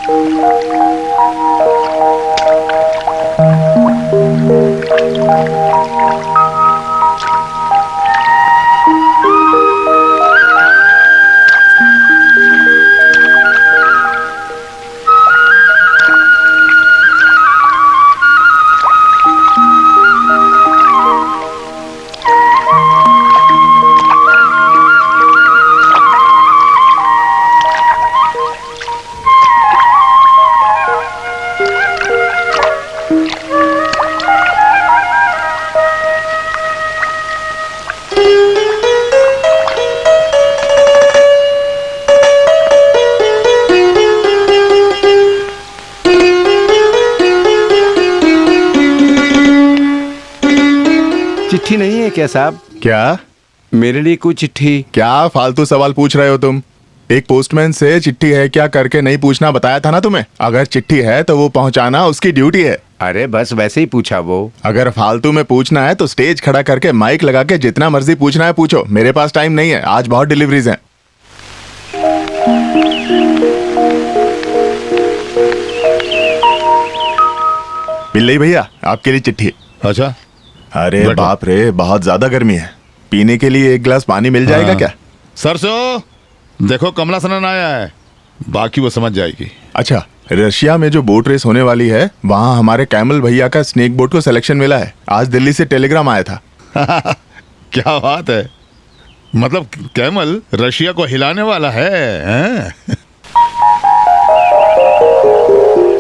चिट्ठी नहीं है क्या साहब? क्या? मेरे लिए कोई चिट्ठी? क्या फालतू सवाल पूछ रहे हो तुम? एक पोस्टमैन से चिट्ठी है क्या करके नहीं पूछना बताया था ना तुम्हें। अगर चिट्ठी है तो वो पहुंचाना उसकी ड्यूटी है। अरे बस वैसे ही पूछा वो। अगर फालतू में पूछना है तो स्टेज खड़ा करके माइक लगा के जितना मर्जी पूछना है पूछो। मेरे पास टाइम नहीं है, आज बहुत डिलीवरीज हैं। पिल्लई भैया, आपके लिए चिट्ठी। अच्छा। अरे बाप रे, बहुत ज्यादा गर्मी है। पीने के लिए एक गिलास पानी मिल जाएगा क्या? सरसों, देखो कमला सनन आया है, बाकी वो समझ जाएगी। अच्छा, रशिया में जो बोट रेस होने वाली है वहाँ हमारे कैमल भैया का स्नेक बोट को सिलेक्शन मिला है। आज दिल्ली से टेलीग्राम आया था। क्या बात है, मतलब कैमल रशिया को हिलाने वाला है, हैं?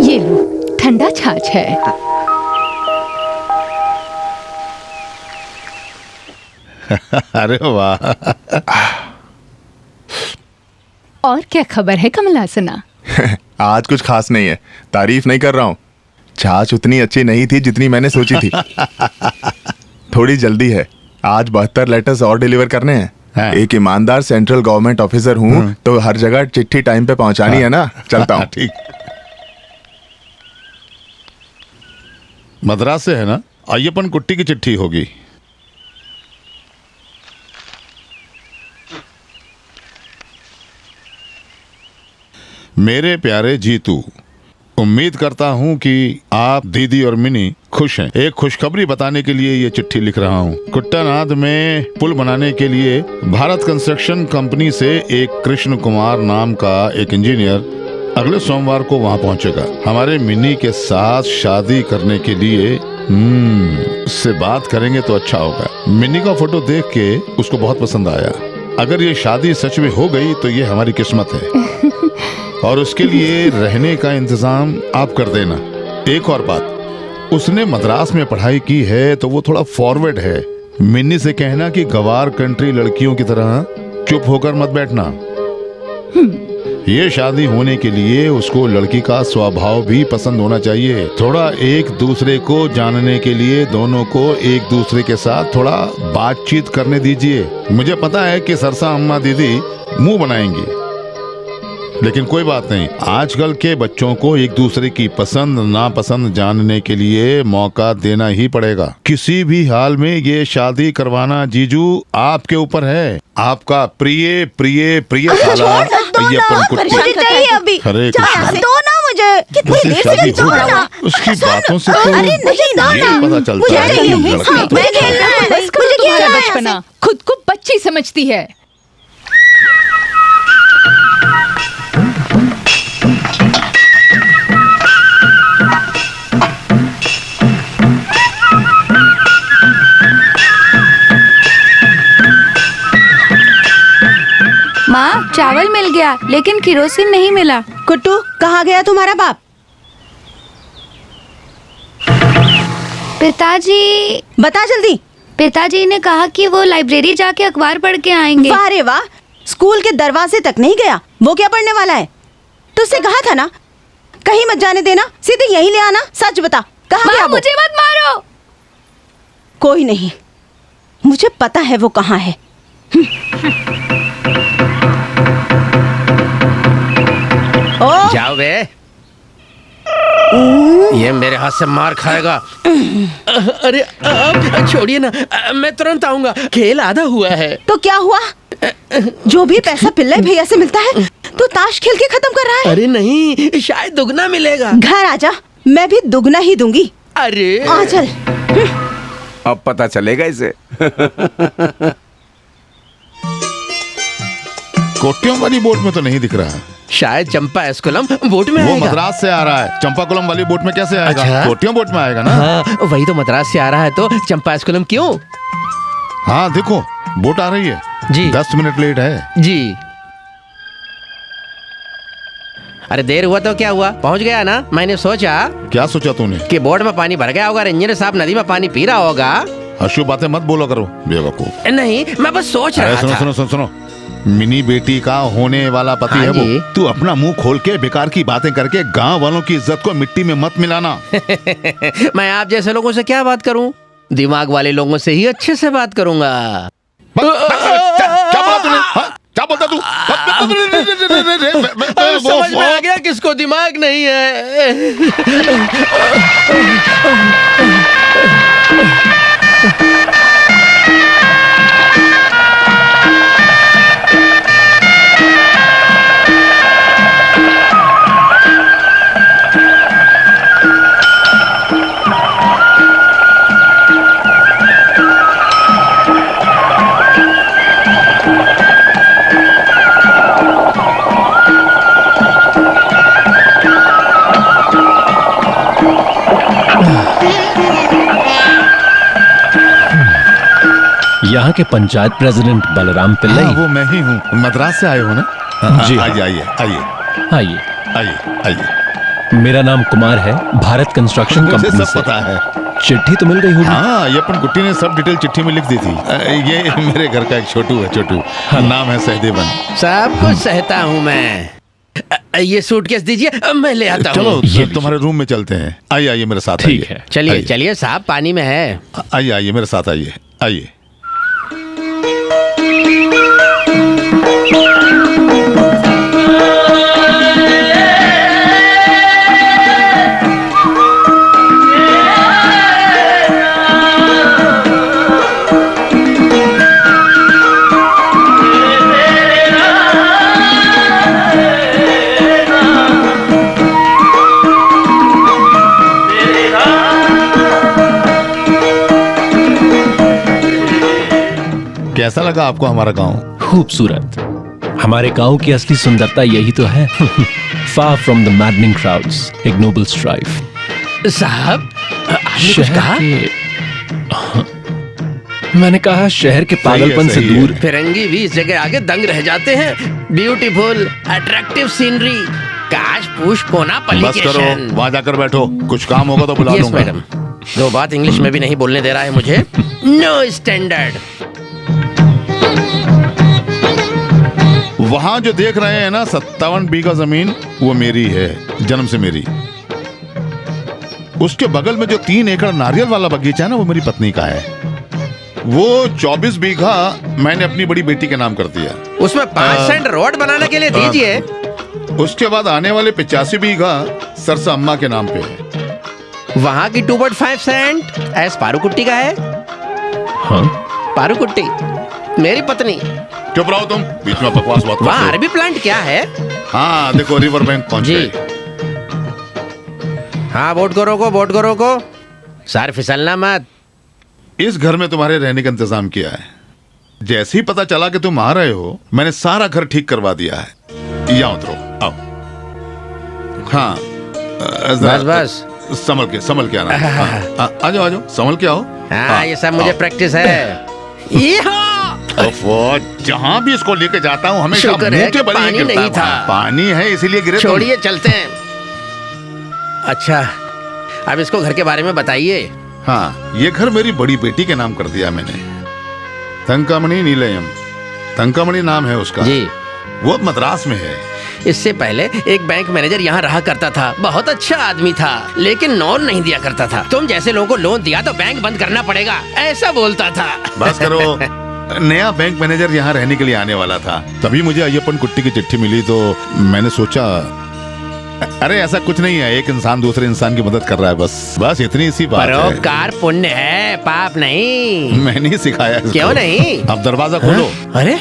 ये लो, ठंडा छाछ है। अरे वाह। और क्या खबर है कमलासना? आज कुछ खास नहीं है, तारीफ नहीं कर रहा हूँ। छाछ उतनी अच्छी नहीं थी जितनी मैंने सोची थी। थोड़ी जल्दी है, आज 72 लेटर्स और डिलीवर करने हैं। हाँ। एक ईमानदार सेंट्रल गवर्नमेंट ऑफिसर हूँ तो हर जगह चिट्ठी टाइम पे पहुंचानी है ना। चलता हूँ। ठीक। मद्रास से है ना? अय्यपन कुट्टी की चिट्ठी होगी। मेरे प्यारे जीतू, उम्मीद करता हूँ कि आप, दीदी और मिनी खुश हैं। एक खुशखबरी बताने के लिए ये चिट्ठी लिख रहा हूँ। कुट्टानाद में पुल बनाने के लिए भारत कंस्ट्रक्शन कंपनी से एक कृष्ण कुमार नाम का एक इंजीनियर अगले सोमवार को वहाँ पहुँचेगा। हमारे मिनी के साथ शादी करने के लिए उससे बात करेंगे तो अच्छा होगा। मिनी का फोटो देख के उसको बहुत पसंद आया। अगर ये शादी सच में हो गई तो ये हमारी किस्मत है। और उसके लिए रहने का इंतजाम आप कर देना। एक और बात, उसने मद्रास में पढ़ाई की है तो वो थोड़ा फॉरवर्ड है। मिन्नी से कहना कि गवार कंट्री लड़कियों की तरह चुप होकर मत बैठना। ये शादी होने के लिए उसको लड़की का स्वभाव भी पसंद होना चाहिए। थोड़ा एक दूसरे को जानने के लिए दोनों को एक दूसरे के साथ थोड़ा बातचीत करने दीजिए। मुझे पता है कि सरसा अम्मा दीदी मुंह बनाएंगी, लेकिन कोई बात नहीं। आजकल के बच्चों को एक दूसरे की पसंद नापसंद जानने के लिए मौका देना ही पड़ेगा। किसी भी हाल में ये शादी करवाना जीजू आपके ऊपर है। आपका प्रिय प्रिय प्रिय साला अय्यपन कुट्टी। मुझे चाहिए अभी। हरे कृष्ण। दो ना मुझे। कितनी देर से शादी हो गई। उसकी बातों से तो अरे नहीं दो ये ना। पता चलता है कि लड़का तो मैं खेलना है। मुझे तुम्हारा खेलना है। बचपना खुद को बच्ची समझती है। माँ, चावल मिल गया लेकिन किरोसिन नहीं मिला। कुट्टू, कहाँ गया तुम्हारा बाप? पिताजी, बता जल्दी। पिताजी ने कहा कि वो लाइब्रेरी जाके अखबार पढ़ के आएंगे। वाह रे वाह, स्कूल के दरवाजे तक नहीं गया। वो क्या पढ़ने वाला है? तुझसे कहा था ना कहीं मत जाने देना, सीधे यहीं ले आना। सच बता, कहाँ गया वो? मुझे मत मारो। कोई नहीं, मुझे पता है वो कहाँ है। ओ जाओ बे, ये मेरे हाथ से मार खाएगा। अरे आप छोड़िए ना, मैं तुरंत आऊंगा। खेल आधा हुआ है। तो क्या हुआ? जो भी पैसा पिल्लाई भैया से मिलता है तो ताश खेल के खत्म कर रहा है। अरे नहीं, शायद दुगना मिलेगा। घर आजा, मैं भी दुगना ही दूंगी। अरे आ चल। अब पता चलेगा इसे। कोट्टियों वाली बोट में तो नहीं दिख रहा। शायद चंपा एस्कुलम बोट में वो आएगा। मद्रास से आ रहा है, चंपाकुलम वाली बोट में कैसे आएगा? अच्छा। कोट्टियों बोट में आएगा ना। हाँ, वही तो मद्रास से आ रहा है, तो चंपा एस्कुलम क्यों? हाँ देखो, बोट आ रही है जी। 10 मिनट लेट है जी। अरे देर हुआ तो क्या हुआ, पहुंच गया ना। मैंने सोचा क्या सोचा तूने? कि बोर्ड में पानी भर गया होगा, इंजीनियर साहब नदी में पानी पी रहा होगा। अशुभ बातें मत बोलो करो बेवकूफ। नहीं, मैं बस सोच अरे रहा सुनो था। सुनो सुनो सुनो, मिनी बेटी का होने वाला पति हाँ है जी। वो। तू अपना मुंह खोल के बेकार की बातें करके गांव वालों की इज्जत को मिट्टी में मत मिलाना। मैं आप जैसे लोगों से क्या बात करूं, दिमाग वाले लोगों से ही अच्छे से बात करूंगा। क्या बोला तूने? हाँ? क्या बोलता तू? समझ में आ गया किसको दिमाग नहीं है। यहाँ के पंचायत प्रेसिडेंट बलराम पिल्लाई। हाँ, वो मैं ही हूँ। मद्रास से आए हो ना? जी। आइए आइए आइए आइए। आइए आइए। मेरा नाम कुमार है, भारत कंस्ट्रक्शन मुझे कंपनी सब से। पता है। चिट्ठी तो मिल गई होगी। हाँ, ये अपन गुट्टी ने सब डिटेल चिट्ठी में लिख दी थी। ये मेरे घर का एक छोटू है, छोटू। नाम है सहदेवन। सब कुछ सहता हूँ मैं। ये सूटकेस दीजिए, मैं ले आता चलो हूँ। ये तुम्हारे रूम में चलते हैं। आइए आइए मेरे साथ। ठीक आइए। है। चलिए आइए। चलिए साहब, पानी में है। आइए आइए मेरे साथ आइए। आइए। कैसा लगा आपको हमारा गांव? खूबसूरत। हमारे गांव की असली सुंदरता यही तो है। Far from the maddening crowds, ignoble strife. साहब, आपने कुछ शहर कहा? मैंने कहा शहर के पागलपन से सही है। दूर। फिरंगी भी इस जगह आगे दंग रह जाते हैं। ब्यूटीफुल, अट्रैक्टिव सीनरी, काश पूछ कोना बस करो, पलिकेशन। वहां जाकर बैठो। कुछ काम होगा तो बुला यस लूंगा। मैडम। दो बात इंग्लिश में भी नहीं बोलने दे रहा है मुझे। No standard. वहां जो देख रहे हैं ना 57 बीघा जमीन, वो मेरी है, जन्म से मेरी। उसके बगल में जो 3 एकड़ नारियल वाला बगीचा है ना, वो मेरी पत्नी का है। वो 24 बीघा मैंने अपनी बड़ी बेटी के नाम कर दिया। उसमें 5 सेंट रोड बनाने के लिए दीजिए। उसके बाद आने वाले 85 बीघा सरसा अम्मा के नाम पे है। वहाँ की 2.5 सेंट एस पारूकुट्टी का है। हाँ, पारूकुट्टी मेरी पत्नी। चुप रहो तुम, बीच में बकवास बात वहाँ करते अरबी प्लांट क्या है? हो। हाँ देखो, रिवर बैंक पहुंच जी। गए। हाँ, बोट को रोको, बोट को रोको। सर फिसलना मत। इस घर में तुम्हारे रहने का इंतजाम किया है। जैसे ही पता चला कि तुम आ रहे हो, मैंने सारा घर ठीक करवा दिया है। यहाँ उतरो, आओ। हाँ, बस बस। संभल के आना। हाँ, आ जाओ संभल के आओ। हाँ, ये सब मुझे आओ। प्रैक्टिस है। जहाँ भी इसको लेके जाता हूँ हमेशा शुक्र मुंह है के कि बल ही पानी गिरता नहीं है। था। पानी है इसीलिए गिरे तुम। छोड़िए, चलते हैं। अच्छा, अब इसको घर के बारे में बताइए। हाँ, ये घर मेरी बड़ी बेटी के नाम कर दिया मैंने। तंकामणि नीलयम, तंकामणि नाम है उसका। जी। वो अब मद्रास में है। इससे पहले एक बैंक मैनेजर यहाँ रहा करता था। बहुत अच्छा आदमी था, लेकिन लोन नहीं दिया करता था। तुम जैसे लोगों को लोन दिया तो बैंक बंद करना पड़ेगा, ऐसा बोलता था। बस करो। नया बैंक मैनेजर यहाँ रहने के लिए आने वाला था, तभी मुझे अय्यप्पन कुट्टी की चिट्ठी मिली, तो मैंने सोचा अरे ऐसा कुछ नहीं है, एक इंसान दूसरे इंसान की मदद कर रहा है, बस इतनी सी बात है। परोपकार पुण्य है, पाप नहीं। मैंने ही सिखाया इसको। क्यों नहीं? अब दरवाजा खोलो। अरे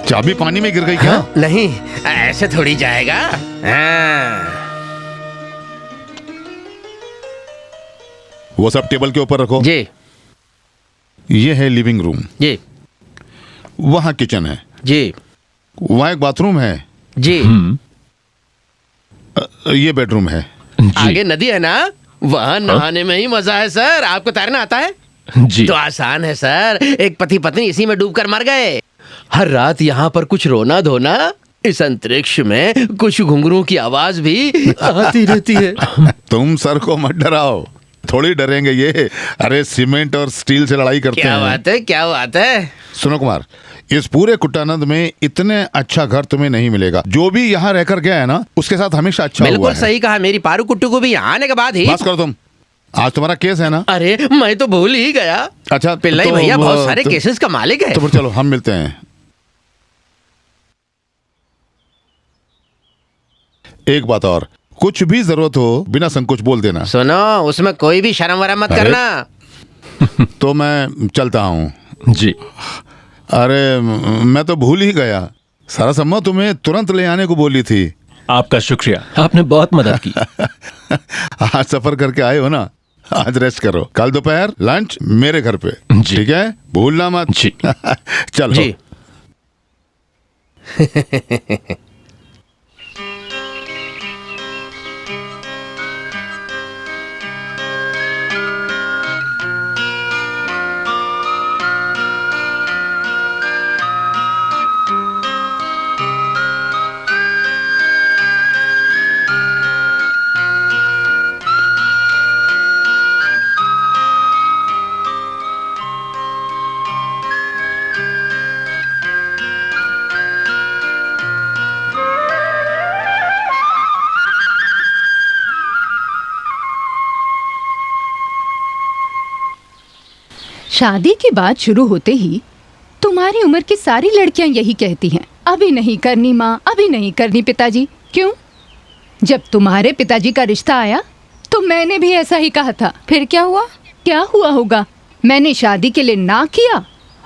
चाबी पानी में गिर गई क्या? हाँ? नहीं, ऐसे थोड़ी जाएगा। हाँ। वो सब टेबल के ऊपर रखो। जी ये है लिविंग रूम, जी वहाँ किचन है, जी वहाँ एक बाथरूम है, जी। ये बेडरूम है। आगे नदी है ना, वहाँ नहाने में ही मजा है सर। आपको तैरना आता है? जी तो आसान है सर। एक पति पत्नी इसी में डूबकर मर गए। हर रात यहाँ पर कुछ रोना धोना, इस अंतरिक्ष में कुछ घुंघरू की आवाज भी आती रहती है। तुम सर को मत डराओ, थोड़ी डरेंगे ये। अरे सीमेंट और स्टील से लड़ाई करते क्या हैं। बात है, क्या बात है। सुनो कुमार, इस पूरे कुट्टानंद में इतने अच्छा घर तुम्हें नहीं मिलेगा। जो भी यहाँ रहकर गया है ना, उसके साथ हमेशा अच्छा हुआ बिल्कुल है। सही कहा। मेरी पारू कुट्टू को भी यहाँ आने के बाद ही। बस करो तुम, आज तुम्हारा केस है ना? अरे मैं तो भूल ही गया। अच्छा पिल्लाई तो भैया बहुत वो- सारे तो- केसेस का मालिक है। तो फिर चलो हम मिलते हैं। एक बात और, कुछ भी जरूरत हो बिना संकोच बोल देना। सुनो, उसमें कोई भी शर्म वरम मत अरे। करना। तो मैं चलता हूँ। जी। अरे मैं तो भूल ही गया, सरसम्मा तुम्हें तुरंत ले आने को बोली थी। आपका शुक्रिया, आपने बहुत मदद की। आज सफर करके आए हो ना, आज रेस्ट करो। कल दोपहर लंच मेरे घर पे, जी। ठीक है? भूलना मत। जी। चलो जी। शादी की बात शुरू होते ही तुम्हारी उम्र की सारी लड़कियां यही कहती हैं, अभी नहीं करनी माँ, अभी नहीं करनी पिताजी। क्यों? जब तुम्हारे पिताजी का रिश्ता आया तो मैंने भी ऐसा ही कहा था। फिर क्या हुआ? क्या हुआ होगा? मैंने शादी के लिए ना किया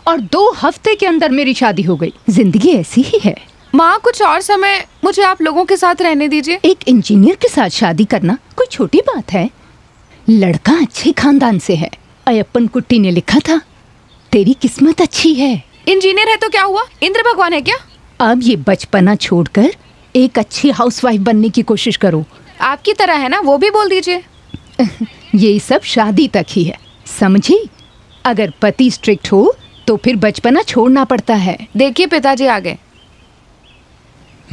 और 2 हफ्ते के अंदर मेरी शादी हो गई। जिंदगी ऐसी ही है। माँ, कुछ और समय मुझे आप लोगों के साथ रहने दीजिए। एक इंजीनियर के साथ शादी करना कोई छोटी बात है? लड़का अच्छे खानदान से है। अयप्पन कुट्टी ने लिखा था, तेरी किस्मत अच्छी है। इंजीनियर है तो क्या हुआ? इंद्र भगवान है क्या? अब ये बचपना छोड़कर एक अच्छी हाउसवाइफ बनने की कोशिश करो। आपकी तरह है ना, वो भी बोल दीजिए। ये सब शादी तक ही है, समझी? अगर पति स्ट्रिक्ट हो तो फिर बचपना छोड़ना पड़ता है। देखिए पिताजी आ गए।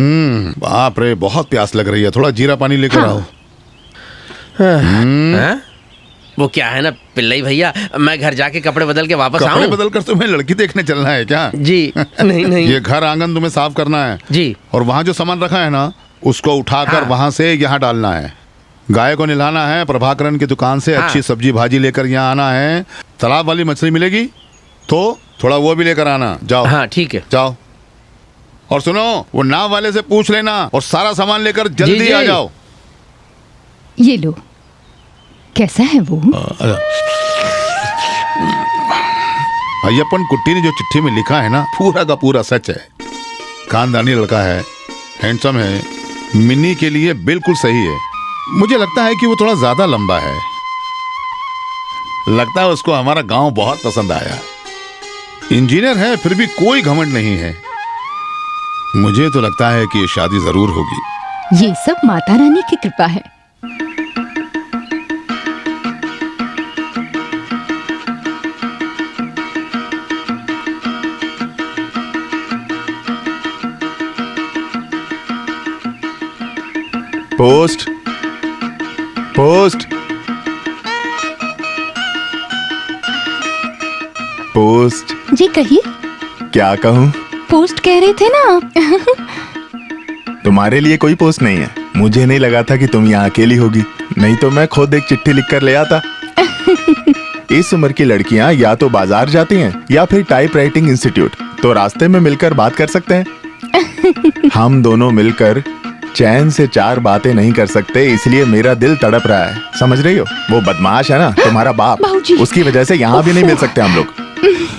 बाप रे, बहुत प्यास लग रही है, थोड़ा जीरा पानी लेकर हाँ। आओ। हाँ? वो क्या है ना पिल्लाई भैया, मैं घर जाके कपड़े बदल के वापस कपड़े आऊं। बदल कर तुम्हें लड़की देखने चलना है क्या? जी नहीं नहीं। ये घर आंगन तुम्हें साफ करना है जी। और वहाँ जो सामान रखा है ना, उसको उठाकर हाँ। वहाँ से यहाँ डालना है। गाय को नहलाना है, प्रभाकरन की दुकान से हाँ। अच्छी सब्जी भाजी लेकर यहाँ आना है। तालाब वाली मछली मिलेगी तो थोड़ा वो भी लेकर आना। जाओ। हाँ ठीक है। जाओ। और सुनो, वो नाव वाले से पूछ लेना और सारा सामान लेकर जल्दी जी। आ जाओ। ये लो, कैसा है वो? अय्यप्पन कुट्टी ने जो चिट्ठी में लिखा है ना, पूरा का पूरा सच है। खानदानी लड़का है, हैंडसम है, मिन्नी के लिए बिल्कुल सही है। मुझे लगता है कि वो थोड़ा ज्यादा लंबा है। लगता है उसको हमारा गांव बहुत पसंद आया। इंजीनियर है फिर भी कोई घमंड नहीं है। मुझे तो लगता है कि ये शादी जरूर होगी। ये सब माता रानी की कृपा है। Post post post. जी कहिए। क्या कहूँ? पोस्ट कह रहे थे ना आप। तुम्हारे लिए कोई पोस्ट नहीं है। मुझे नहीं लगा था कि तुम यहाँ अकेली होगी, नहीं तो मैं खुद एक चिट्ठी लिखकर ले आता। इस उम्र की लड़कियाँ या तो बाजार जाती हैं या फिर टाइप राइटिंग इंस्टीट्यूट, तो रास्ते में मिलकर बात कर सकते हैं। हम दोनों मिलकर चैन से 4 बातें नहीं कर सकते, इसलिए मेरा दिल तड़प रहा है। समझ रही हो? वो बदमाश है ना तुम्हारा बाप, बाबूजी। उसकी वजह से यहाँ भी नहीं मिल सकते हम लोग।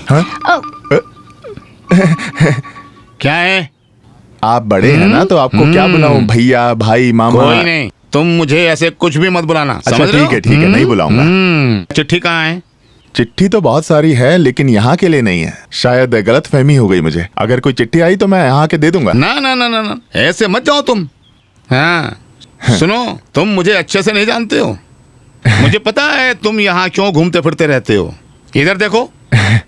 हाँ? क्या है? आप बड़े हैं ना, तो आपको क्या बुलाऊं? भैया, भाई, मामा? कोई नहीं, तुम मुझे ऐसे कुछ भी मत बुलाना। अच्छा समझ रहे हो? ठीक है, नहीं बुलाऊंगा। चिट्ठी कहाँ है? चिट्ठी तो बहुत सारी है, लेकिन यहाँ के लिए नहीं है। शायद गलत फहमी हो गई मुझे। अगर कोई चिट्ठी आई तो मैं यहाँ के दे दूंगा। ना ना ना ना ना, ऐसे मत जाओ तुम। हाँ सुनो, तुम मुझे अच्छे से नहीं जानते हो। मुझे पता है तुम यहाँ क्यों घूमते फिरते रहते हो। इधर देखो,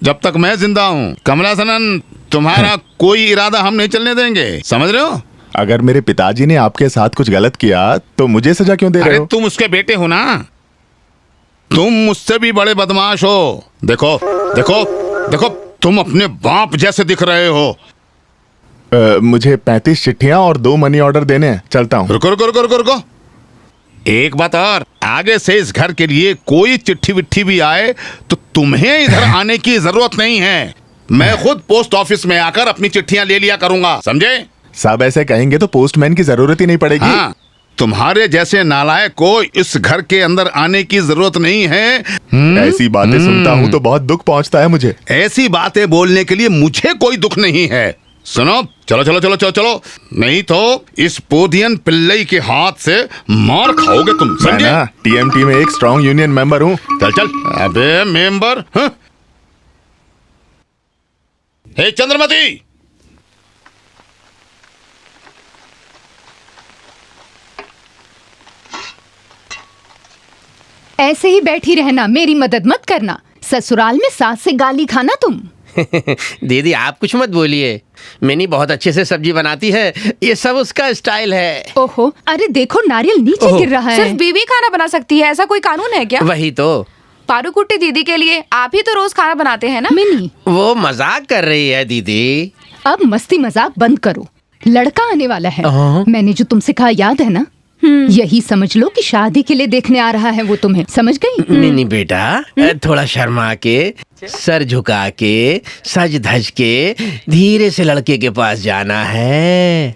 जब तक मैं जिंदा हूँ कमला सनन, तुम्हारा कोई इरादा हम नहीं चलने देंगे। समझ रहे हो? अगर मेरे पिताजी ने आपके साथ कुछ गलत किया तो मुझे सजा क्यों दे रहे अरे हो? तुम उसके बेटे हो ना, तुम मुझसे भी बड़े बदमाश हो। देखो देखो देखो, तुम अपने बाप जैसे दिख रहे हो। मुझे 35 चिट्ठियां और 2 मनी ऑर्डर देने हैं। चलता हूँ। रुको रुको रुको रुको रुको, एक बात और, आगे से इस घर के लिए कोई चिट्ठी विट्ठी भी आए तो तुम्हें इधर आने की जरूरत नहीं है। मैं खुद पोस्ट ऑफिस में आकर अपनी चिट्ठियां ले लिया करूंगा, समझे? सब ऐसे कहेंगे तो पोस्टमैन की जरूरत ही नहीं पड़ेगी। हाँ, तुम्हारे जैसे नालायक को इस घर के अंदर आने की जरूरत नहीं है। ऐसी बातें सुनता हूँ तो बहुत दुख पहुँचता है मुझे। ऐसी बातें बोलने के लिए मुझे कोई दुख नहीं है। सुनो, चलो चलो चलो चलो चलो, नहीं तो इस पोदियन पिल्लई के हाथ से मार खाओगे तुम, मैं समझे? ना टीएमटी में एक स्ट्रॉन्ग यूनियन मेंबर हूँ। चल चल, अबे मेंबर। हाँ? हे चंद्रमती, ऐसे ही बैठी रहना, मेरी मदद मत करना। ससुराल में सास से गाली खाना तुम। दीदी आप कुछ मत बोलिए, मिनी बहुत अच्छे से सब्जी बनाती है, ये सब उसका स्टाइल है। ओहो, अरे देखो नारियल नीचे गिर रहा है। सिर्फ बीवी खाना बना सकती है, ऐसा कोई कानून है क्या? वही तो। पारूकुट्टी दीदी के लिए आप ही तो रोज खाना बनाते हैं ना? मिनी, वो मजाक कर रही है दीदी। अब मस्ती मजाक बंद करो। लड़का आने वाला है। मैंने जो तुमसे कहा याद है ना? यही समझ लो कि शादी के लिए देखने आ रहा है वो तुम्हें। समझ गई? मिनी बेटा, थोड़ा शर्मा के, सर झुका के, सज धज के धीरे से लड़के के पास जाना है।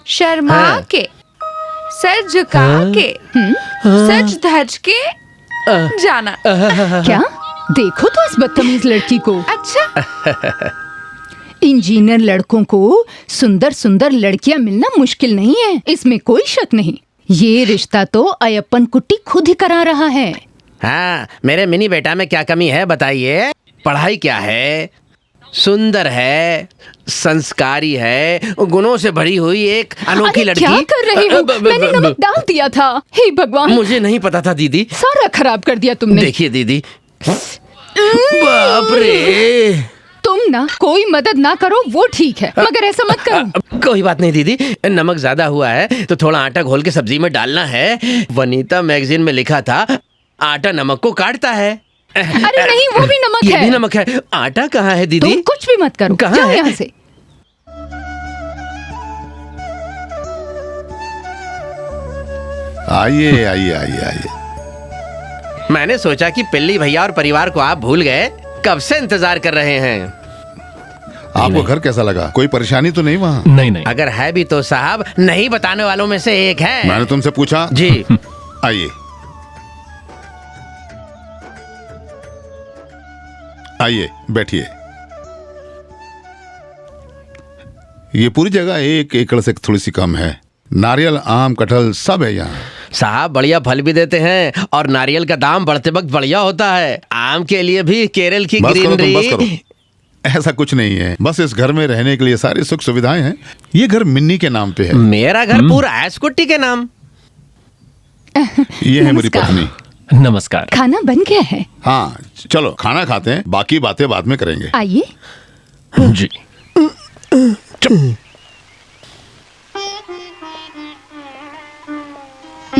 शर्मा हाँ। के, सर झुका के, सच धज के जाना। क्या? देखो तो इस बदतमीज लड़की को। अच्छा, इंजीनियर लड़कों को सुंदर सुंदर लड़कियां मिलना मुश्किल नहीं है, इसमें कोई शक नहीं। ये रिश्ता तो अयप्पन कुट्टी खुद ही करा रहा है। हाँ, मेरे मिनी बेटा में क्या कमी है बताइए? पढ़ाई क्या है? सुंदर है, संस्कारी है, गुणों से भरी हुई एक अनोखी अरे लड़की। क्या कर रहे हो? मैंने नमक डाल दिया था। हे भगवान, मुझे नहीं पता था दीदी। सारा खराब कर दिया तुमने। देखिए दीदी, बाप रे। तुम ना कोई मदद ना करो वो ठीक है, मगर ऐसा मत करो। कोई बात नहीं दीदी, नमक ज्यादा हुआ है तो थोड़ा आटा घोल के सब्जी में डालना है। वनीता मैगजीन में लिखा था आटा नमक को काटता है। अरे नहीं, वो भी नमक ये है। भी नमक है। आटा कहाँ है दीदी? तुम कुछ भी मत करो। कहाँ जाओ है? यहाँ से। आइए आइए आइए आइए। मैंने सोचा कि पिल्ली भैया और परिवार को आप भूल गए, कब से इंतजार कर रहे हैं। आपको घर कैसा लगा? कोई परेशानी तो नहीं वहाँ? नहीं नहीं, अगर है भी तो साहब नहीं बताने वालों में से एक है। मैंने तुमसे पूछा। जी। आइए आइए, बैठिए। ये पूरी जगह 1 एकड़ से थोड़ी सी कम है। नारियल, आम, कटहल सब है यहाँ। साहब बढ़िया फल भी देते हैं और नारियल का दाम बढ़ते वक्त बढ़िया होता है। आम के लिए भी केरल की बस करो तुम, बस ग्रीनरी। करो। ऐसा कुछ नहीं है, बस इस घर में रहने के लिए सारी सुख सुविधाएं हैं। ये घर मिन्नी के नाम पे है। मेरा घर पूरा ऐसकुट्टी के नाम। ये है मेरी नमस्कार। पत्नी। नमस्कार। खाना बन गया है, हाँ चलो खाना खाते हैं, बाकी बातें बाद में करेंगे। आइए। जी।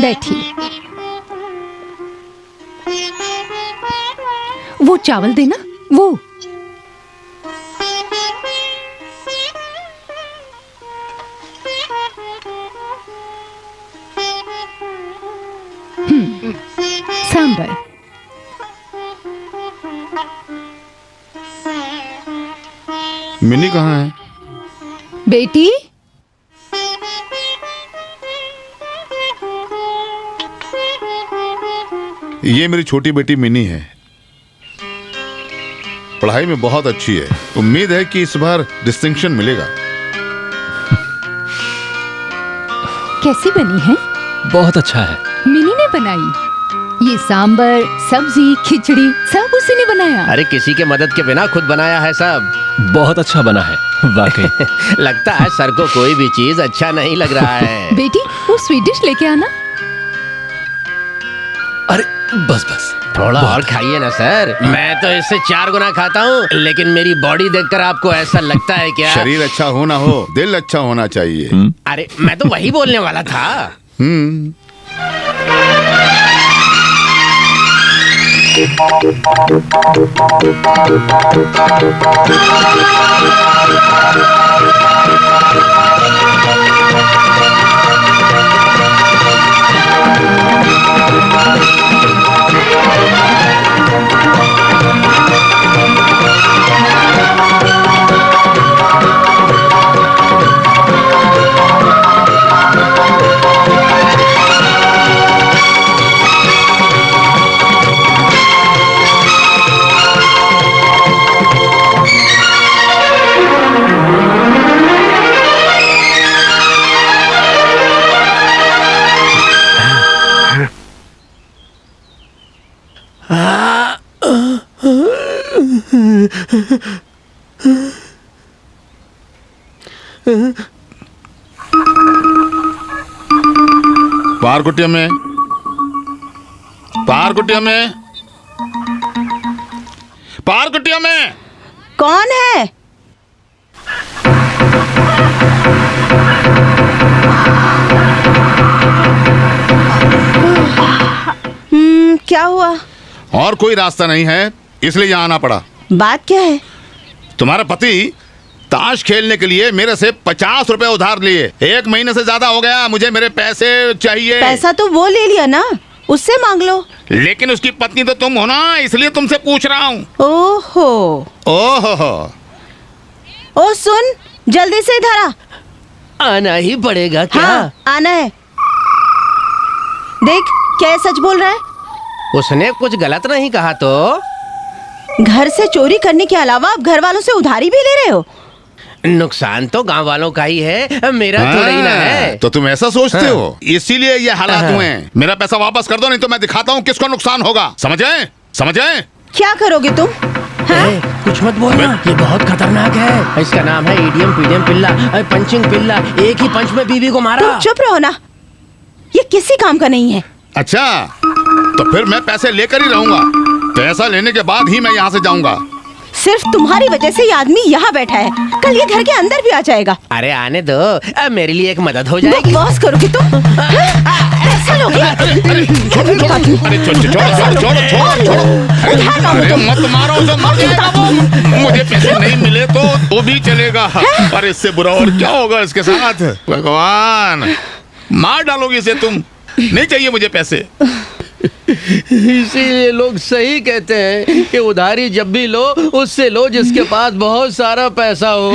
बैठिए। वो चावल देना, वो। सांबर। मिन्नी कहाँ है? बेटी, ये मेरी छोटी बेटी मिनी है। पढ़ाई में बहुत अच्छी है। उम्मीद है कि इस बार डिस्टिंक्शन मिलेगा। कैसी बनी है? बहुत अच्छा है। मिनी ने बनाई? ये सांबर, सब्जी, खिचड़ी सब उसी ने बनाया? अरे किसी के मदद के बिना खुद बनाया है सब। बहुत अच्छा बना है वाकई। लगता है सर को कोई भी चीज अच्छा नहीं लग रहा है। बेटी वो स्वीट डिश लेके आना। अरे बस बस थोड़ा और खाइए ना सर। मैं तो इससे 4 गुना खाता हूँ, लेकिन मेरी बॉडी देखकर आपको ऐसा लगता है क्या? शरीर अच्छा हो ना हो, दिल अच्छा होना चाहिए। अरे मैं तो वही बोलने वाला था। पारकुटिया में, पारकुटिया में, पारकुटिया में कौन है? क्या हुआ? और कोई रास्ता नहीं है, इसलिए यहाँ आना पड़ा। बात क्या है? तुम्हारा पति ताश खेलने के लिए मेरे से 50 रुपए उधार लिए। 1 महीने से ज्यादा हो गया, मुझे मेरे पैसे चाहिए। पैसा तो वो ले लिया ना, उससे मांग लो। लेकिन उसकी पत्नी तो तुम हो ना, इसलिए तुमसे पूछ रहा हूँ। ओहो ओहो, ओ सुन, जल्दी से इधर आ। आना ही पड़ेगा क्या? हाँ, आना है। देख क्या सच बोल रहा है? उसने कुछ गलत नहीं कहा तो? घर से चोरी करने के अलावा आप घर वालों से उधारी भी ले रहे हो? नुकसान तो गांव वालों का ही है, मेरा थोड़ा ही ना है। तो तुम ऐसा सोचते हो, इसीलिए ये हालात हुए हैं। मेरा पैसा वापस कर दो, नहीं तो मैं दिखाता हूँ किसको नुकसान होगा। समझे? समझे? क्या करोगे तुम? कुछ मत बोलना, ये बहुत खतरनाक है। इसका नाम है ईडीएम पीडीएम पिल्ला, पंचिंग पिल्ला। एक ही पंच में बीवी को मारा। तुम चुप रहो ना, ये किसी काम का नहीं है। अच्छा, तो फिर मैं पैसे लेकर ही रहूंगा। पैसा लेने के बाद ही मैं यहाँ से जाऊंगा। सिर्फ तुम्हारी वजह से ये आदमी यहाँ बैठा है, कल ये घर के अंदर भी आ जाएगा। अरे आने दो, अब मेरे लिए एक मदद हो जाएगी। बकवास करोगे तुम? ऐसा लोगे? अरे छोड़ो, मत मारो, तो मर जाएगा वो। मुझे पैसे नहीं मिले तो भी चलेगा, पर इससे बुरा और क्या होगा इसके साथ? भगवान, मार डालोगी इसे तुम। नहीं चाहिए मुझे पैसे। इसीलिए लोग सही कहते हैं कि उधारी जब भी लो, उससे लो जिसके पास बहुत सारा पैसा हो।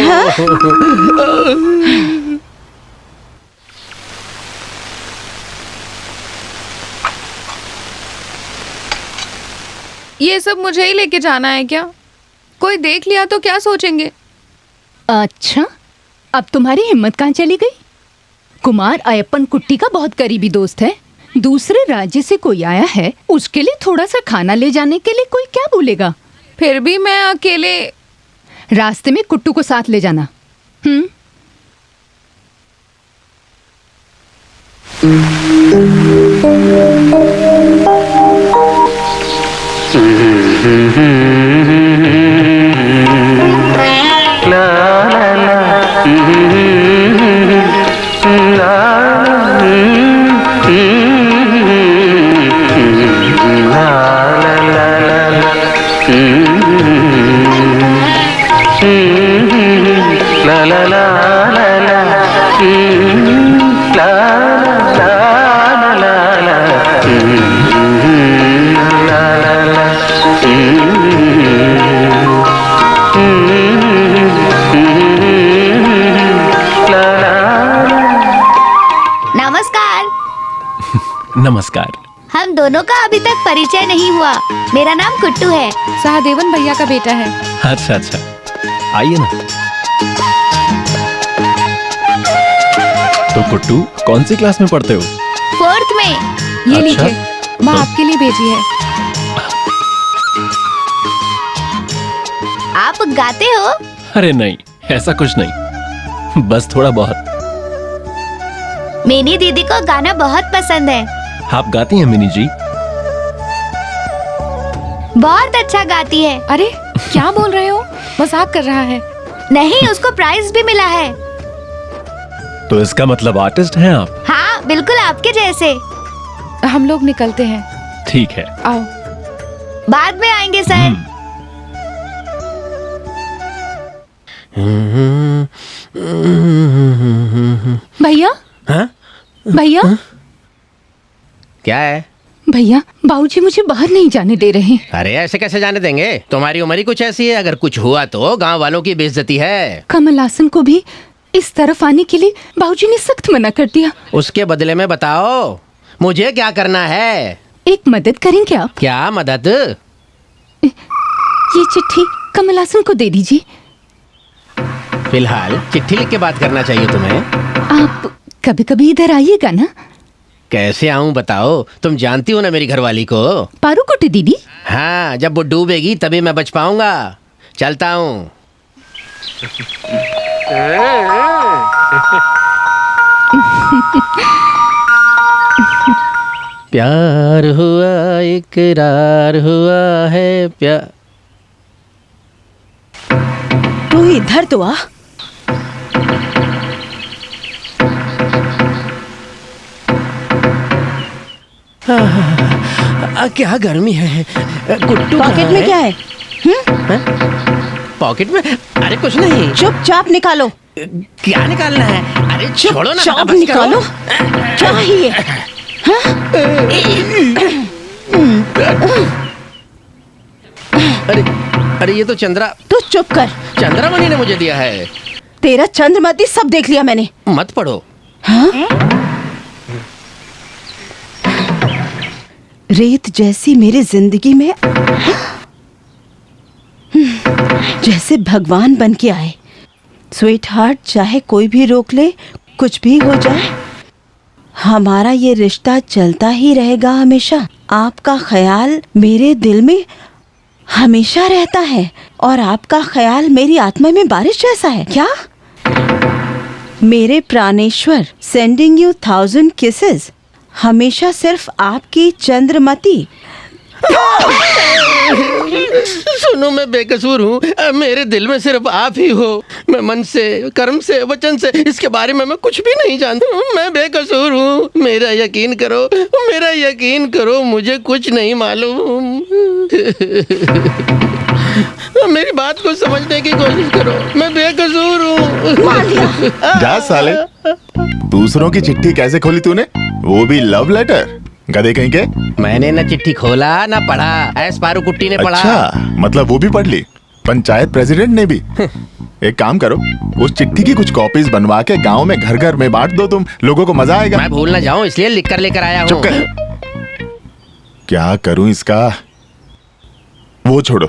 ये सब मुझे ही लेके जाना है क्या? कोई देख लिया तो क्या सोचेंगे? अच्छा, अब तुम्हारी हिम्मत कहाँ चली गई? कुमार अयप्पन कुट्टी का बहुत करीबी दोस्त है। दूसरे राज्य से कोई आया है, उसके लिए थोड़ा सा खाना ले जाने के लिए कोई क्या बोलेगा? फिर भी मैं अकेले। रास्ते में कुट्टू को साथ ले जाना। नमस्कार। हम दोनों का अभी तक परिचय नहीं हुआ। मेरा नाम कुट्टू है। सहदेवन भैया का बेटा है। अच्छा अच्छा, आइए ना। तो कुट्टू कौन सी क्लास में पढ़ते हो? 4th में। ये अच्छा। लीजिए, माँ आपके लिए भेजी है। आप गाते हो? अरे नहीं, ऐसा कुछ नहीं, बस थोड़ा बहुत। मिनी दीदी को गाना बहुत पसंद है। आप गाती हैं मिनी जी? बहुत अच्छा गाती है। अरे क्या बोल रहे हो, मजाक कर रहा है। नहीं, उसको प्राइज भी मिला है। तो इसका मतलब आर्टिस्ट हैं आप? हाँ, बिल्कुल आपके जैसे। हम लोग निकलते हैं, ठीक है। आओ। बाद में आएंगे सर। भैया, हाँ? भैया, क्या है? भैया, बाबूजी मुझे बाहर नहीं जाने दे रहे। अरे ऐसे कैसे जाने देंगे? तुम्हारी उम्र ही कुछ ऐसी है, अगर कुछ हुआ तो गांव वालों की बेइज्जती है। कमल हासन को भी इस तरफ आने के लिए बाबूजी ने सख्त मना कर दिया। उसके बदले में बताओ मुझे क्या करना है? एक मदद करेंगे आप? क्या मदद? ये चिट्ठी कमल हासन को दे दीजिए। फिलहाल चिट्ठी लिख के बात करना चाहिए तुम्हें। आप कभी कभी इधर आइएगा ना। कैसे आऊं बताओ? तुम जानती हो ना मेरी घरवाली को। पारूकुटी दीदी। हाँ, जब वो डूबेगी तभी मैं बच पाऊंगा। चलता हूँ। प्यार हुआ इकरार हुआ है प्यार। तू इधर तो आ। क्या गर्मी है। कुट्टू पॉकेट में क्या है? पॉकेट में? अरे कुछ नहीं। चुपचाप निकालो। क्या निकालना है? अरे छोड़ो ना। चुपचाप बस करो। निकालो। क्या है ये? अरे अरे ये तो चंद्रा तू चुप कर। चंद्रामणि ने मुझे दिया है। तेरा चंद्रमती सब देख लिया मैंने। मत पढ़ो। रेत जैसी मेरी जिंदगी में जैसे भगवान बन के आए। स्वीट हार्ट, चाहे कोई भी रोक ले, कुछ भी हो जाए, हमारा ये रिश्ता चलता ही रहेगा हमेशा। आपका ख्याल मेरे दिल में हमेशा रहता है और आपका ख्याल मेरी आत्मा में बारिश जैसा है। क्या? मेरे प्राणेश्वर, सेंडिंग यू 1000 किसेस। हमेशा सिर्फ आपकी चंद्रमती। सुनो, मैं बेकसूर हूँ। मेरे दिल में सिर्फ आप ही हो। मैं मन से, कर्म से, वचन से इसके बारे में मैं कुछ भी नहीं जानता हूँ। मैं बेकसूर हूँ। मेरा यकीन करो, मेरा यकीन करो, मुझे कुछ नहीं मालूम। मेरी बात को समझने की कोशिश करो। मैं बेकसूर हूँ। जा साले, दूसरों की चिट्ठी कैसे खोली तूने? वो भी लव लेटर? गधे कहीं के। मैंने न चिट्ठी खोला न पढ़ा, एस पारूकुट्टी ने पढ़ा। अच्छा, मतलब वो भी पढ़ ली? पंचायत प्रेसिडेंट ने भी? एक काम करो, उस चिट्ठी की कुछ कॉपीज बनवा के गांव में घर घर में बांट दो, तुम लोगों को मजा आएगा। मैं भूल न जाऊं इसलिए लिख कर लेकर आया हूँ। चुप कर। क्या करूं इसका? वो छोड़ो,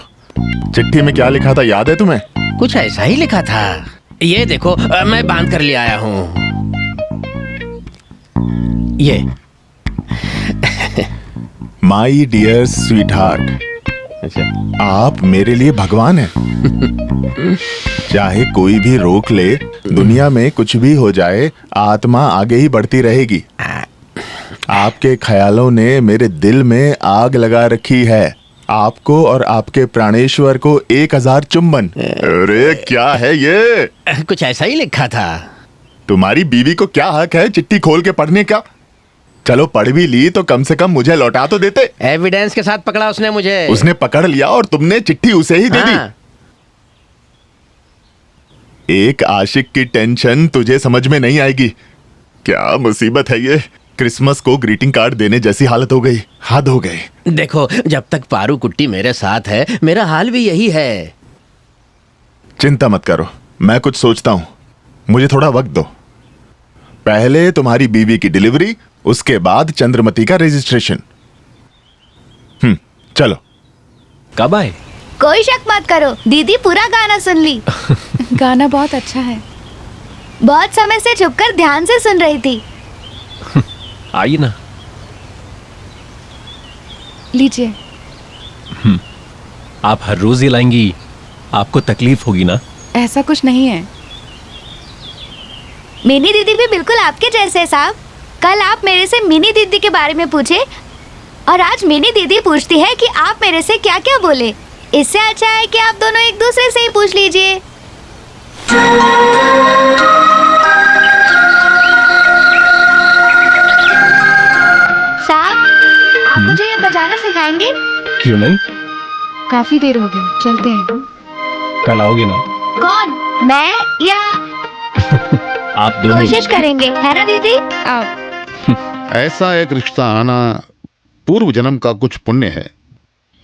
चिट्ठी में क्या लिखा था याद है तुम्हें? कुछ ऐसा ही लिखा था। ये देखो, मैं बांध कर ले आया हूँ। ये माई डियर स्वीट हार्ट, अच्छा, आप मेरे लिए भगवान हैं। चाहे कोई भी रोक ले, दुनिया में कुछ भी हो जाए, आत्मा आगे ही बढ़ती रहेगी। आपके ख्यालों ने मेरे दिल में आग लगा रखी है। आपको और आपके प्राणेश्वर को 1000 चुम्बन। अरे क्या है ये? कुछ ऐसा ही लिखा था। तुम्हारी बीवी को क्या हक है चिट्ठी खोल के पढ़ने का? चलो पढ़ भी ली तो कम से कम मुझे लौटा तो देते। एविडेंस के साथ पकड़ा उसने मुझे। उसने पकड़ लिया और तुमने चिट्ठी उसे ही दे दी। हाँ। एक आशिक की टेंशन तुझे समझ में नहीं आएगी। क्या मुसीबत है ये? क्रिसमस को ग्रीटिंग कार्ड देने जैसी हालत हो गई। हद हो गई। देखो, जब तक पारूकुट्टी मेरे साथ है, मेरा हाल भी यही है। चिंता मत करो, मैं कुछ सोचता हूं। मुझे थोड़ा वक्त दो। पहले तुम्हारी बीवी की डिलीवरी, उसके बाद चंद्रमती का रजिस्ट्रेशन। चलो। कब आए? कोई शक मत करो, दीदी पूरा गाना सुन ली। गाना बहुत अच्छा है। बहुत समय से छुपकर ध्यान से सुन रही थी। आइए ना। लीजिए। आप हर रोज ये लाएंगी, आपको तकलीफ होगी ना? ऐसा कुछ नहीं है। मिनी दीदी भी बिल्कुल आपके जैसे साहब। कल आप मेरे से मिनी दीदी के बारे में पूछे और आज मिनी दीदी पूछती है कि आप मेरे से क्या क्या बोले। इससे अच्छा है कि आप दोनों एक दूसरे से ही पूछ लीजिए। साहब, आप मुझे ये बजाना सिखाएंगे? क्यों नहीं, काफी देर हो गई, चलते हैं। कल आओगे ना? कौन, मैं या आप दोनों। कोशिश करेंगे, है ना दीदी? ऐसा एक रिश्ता आना पूर्व जन्म का कुछ पुण्य है।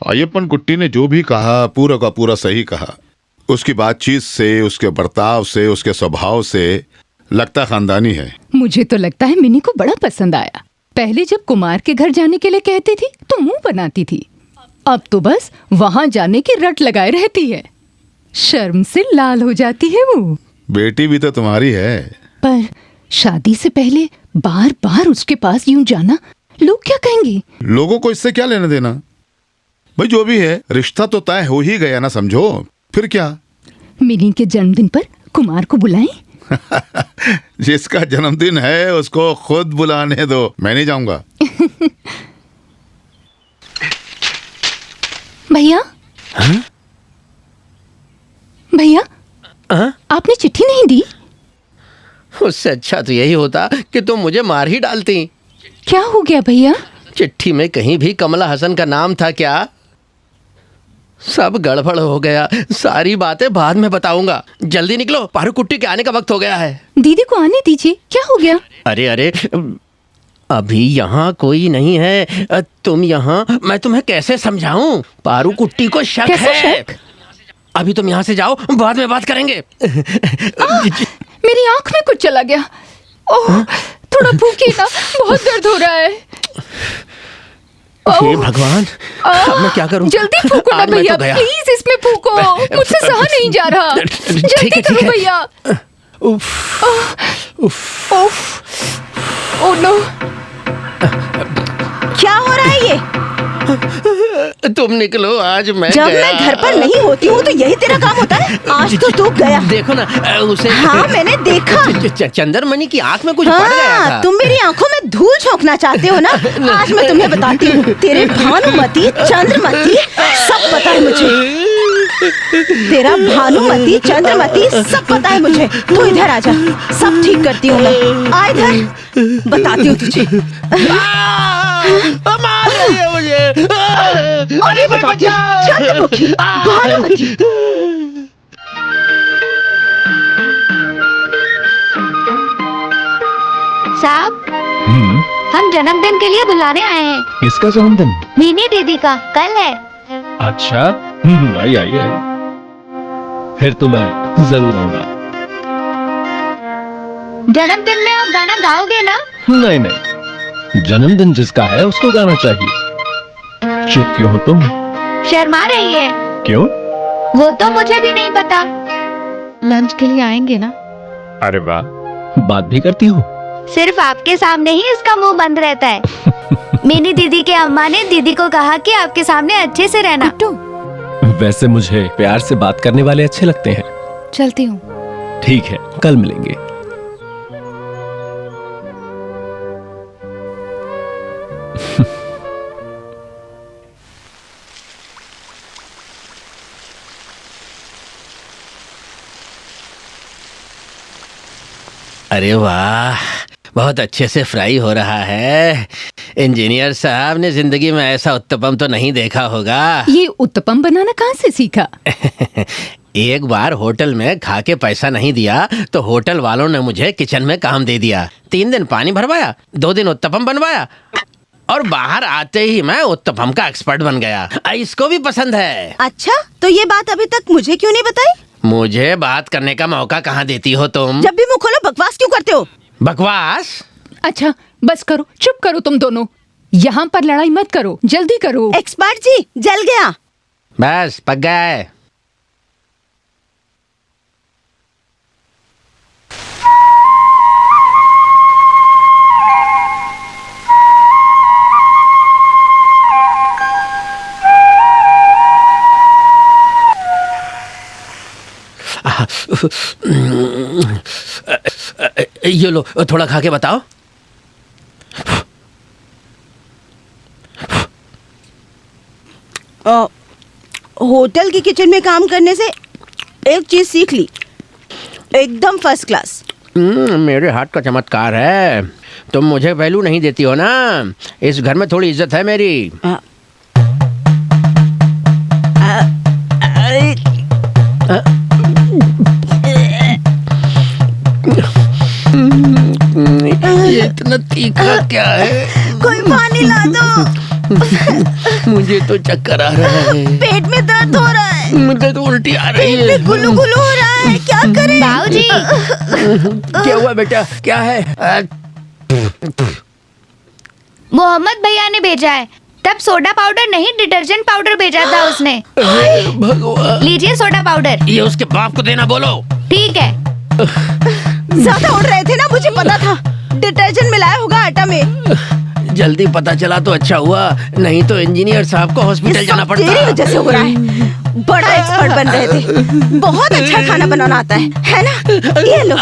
अय्यप्पन कुट्टी ने जो भी कहा पूरा का पूरा सही कहा। उसकी बातचीत से, उसके बर्ताव से, उसके स्वभाव से लगता खानदानी है। मुझे तो लगता है मिनी को बड़ा पसंद आया। पहले जब कुमार के घर जाने के लिए कहती थी तो मुंह बनाती थी, अब तो बस वहां जाने की रट लगाए रहती है। शर्म से लाल हो जाती है वो। बेटी भी तो तुम्हारी है। पर शादी से पहले बार बार उसके पास यूं जाना, लोग क्या कहेंगे? लोगों को इससे क्या लेना देना? भाई जो भी है, रिश्ता तो तय हो ही गया ना, समझो। फिर क्या? मिनी के जन्मदिन पर कुमार को बुलाएं? जिसका जन्मदिन है उसको खुद बुलाने दो, मैं नहीं जाऊंगा। भैया, भैया, आपने चिट्ठी नहीं दी? उससे अच्छा तो यही होता कि तुम मुझे मार ही डालती। क्या हो गया भैया? चिट्ठी में कहीं भी कमला हसन का नाम था क्या? सब गड़बड़ हो गया। सारी बातें बाद में बताऊंगा। जल्दी निकलो, पारू कुट्टी के आने का वक्त हो गया है। दीदी को आने दीजिए। क्या हो गया? अरे अरे, अभी यहाँ कोई नहीं है। तुम यहाँ, मैं तुम्हें कैसे समझाऊं? पारू कुट्टी को शक कैसे है। शक? अभी तुम यहाँ से जाओ, बाद में बात करेंगे। मेरी आंख में कुछ चला गया। ओह, थोड़ा फूकिए ना, बहुत दर्द हो रहा है। हे भगवान, अब मैं क्या करूं? जल्दी फूको ना आज मैं भैया, तो गया। प्लीज इसमें फूको। मुझसे सहा नहीं जा रहा। ठीक जल्दी है, करो ठीक है। भैया। उफ, उफ। Oh no. क्या हो रहा है ये? तुम निकलो, आज मैं जब गया। मैं घर पर नहीं होती हूँ तो यही तेरा काम होता है। आज तो तू गया। देखो ना उसे। हाँ, मैंने देखा। चंद्रमणि की आंख में कुछ पड़ गया था। तुम मेरी आंखों में धूल झोंकना चाहते हो ना? आज मैं तुम्हें बताती हूँ। तेरे भानुमति, चंद्रमति सब पता है मुझे। तेरा भानुमति, चंद्रमति सब पता है मुझे। तू इधर आजा, सब ठीक करती हूँ मैं। आ इधर, बताती हूँ तुझे। मार रही है मुझे। अरे बताती हूँ। चंद्रमुखी, भानुमति। साहब, हम जन्मदिन के लिए बुलाने आए हैं। किसका जन्मदिन? मिनी दीदी का कल है। अच्छा, आई आई आई। फिर तो मैं जरूर आऊंगा। जन्मदिन में आप गाना गाओगे ना? नहीं नहीं, जन्मदिन जिसका है उसको गाना चाहिए। चुप क्यों हो तुम? शर्मा रही है। क्यों? वो तो मुझे भी नहीं पता। लंच के लिए आएंगे ना? अरे वाह, बात भी करती हो। सिर्फ आपके सामने ही इसका मुंह बंद रहता है। मिनी दीदी के अम्मा ने दीदी को कहा कि आपके सामने अच्छे से रहना। वैसे मुझे प्यार से बात करने वाले अच्छे लगते हैं। चलती हूँ। ठीक है, कल मिलेंगे। अरे वाह, बहुत अच्छे से फ्राई हो रहा है। इंजीनियर साहब ने जिंदगी में ऐसा उत्तपम तो नहीं देखा होगा। ये उत्तपम बनाना कहाँ से सीखा? एक बार होटल में खा के पैसा नहीं दिया तो होटल वालों ने मुझे किचन में काम दे दिया। 3 दिन पानी भरवाया, 2 दिन उत्तपम बनवाया और बाहर आते ही मैं उत्तपम का एक्सपर्ट बन गया। इसको भी पसंद है। अच्छा, तो ये बात अभी तक मुझे क्यों नहीं बताई? मुझे बात करने का मौका कहाँ देती हो तुम? जब भी मुंह खोलो बकवास क्यों करते हो? बकवास? अच्छा बस करो, चुप करो तुम दोनों। यहाँ पर लड़ाई मत करो, जल्दी करो। एक्सपर्ट जी, जल गया। बस पक गए। ये लो, थोड़ा खा के बताओ। होटल की किचन में काम करने से एक चीज सीख ली, एकदम फर्स्ट क्लास। मेरे हाथ का चमत्कार है। तुम मुझे वैल्यू नहीं देती हो ना, इस घर में थोड़ी इज्जत है मेरी। ये इतना तीखा क्या है? कोई पानी ला दो। मुझे तो चक्कर आ रहा है। पेट में दर्द हो रहा है। मुझे तो उल्टी आ रही पेट है। में गुलू गुलू हो रहा है, क्या करें? बाबूजी, क्या हुआ बेटा, क्या है? मोहम्मद भैया ने भेजा है। तब सोडा पाउडर नहीं, डिटर्जेंट पाउडर भेजा था उसने। भगवान, लीजिए सोडा पाउडर। ये उसके बाप को देना बोलो। ठीक है। ज्यादा उड़ रहे थे ना, मुझे पता था डिटर्जेंट मिलाया होगा आटा में। जल्दी पता चला तो अच्छा हुआ, नहीं तो इंजीनियर साहब को हॉस्पिटल जाना पड़ता। तेरी वजह से हो रहा है। बड़ा एक्सपर्ट बन रहे थे, बहुत अच्छा खाना बनाना आता है ना? ये लो।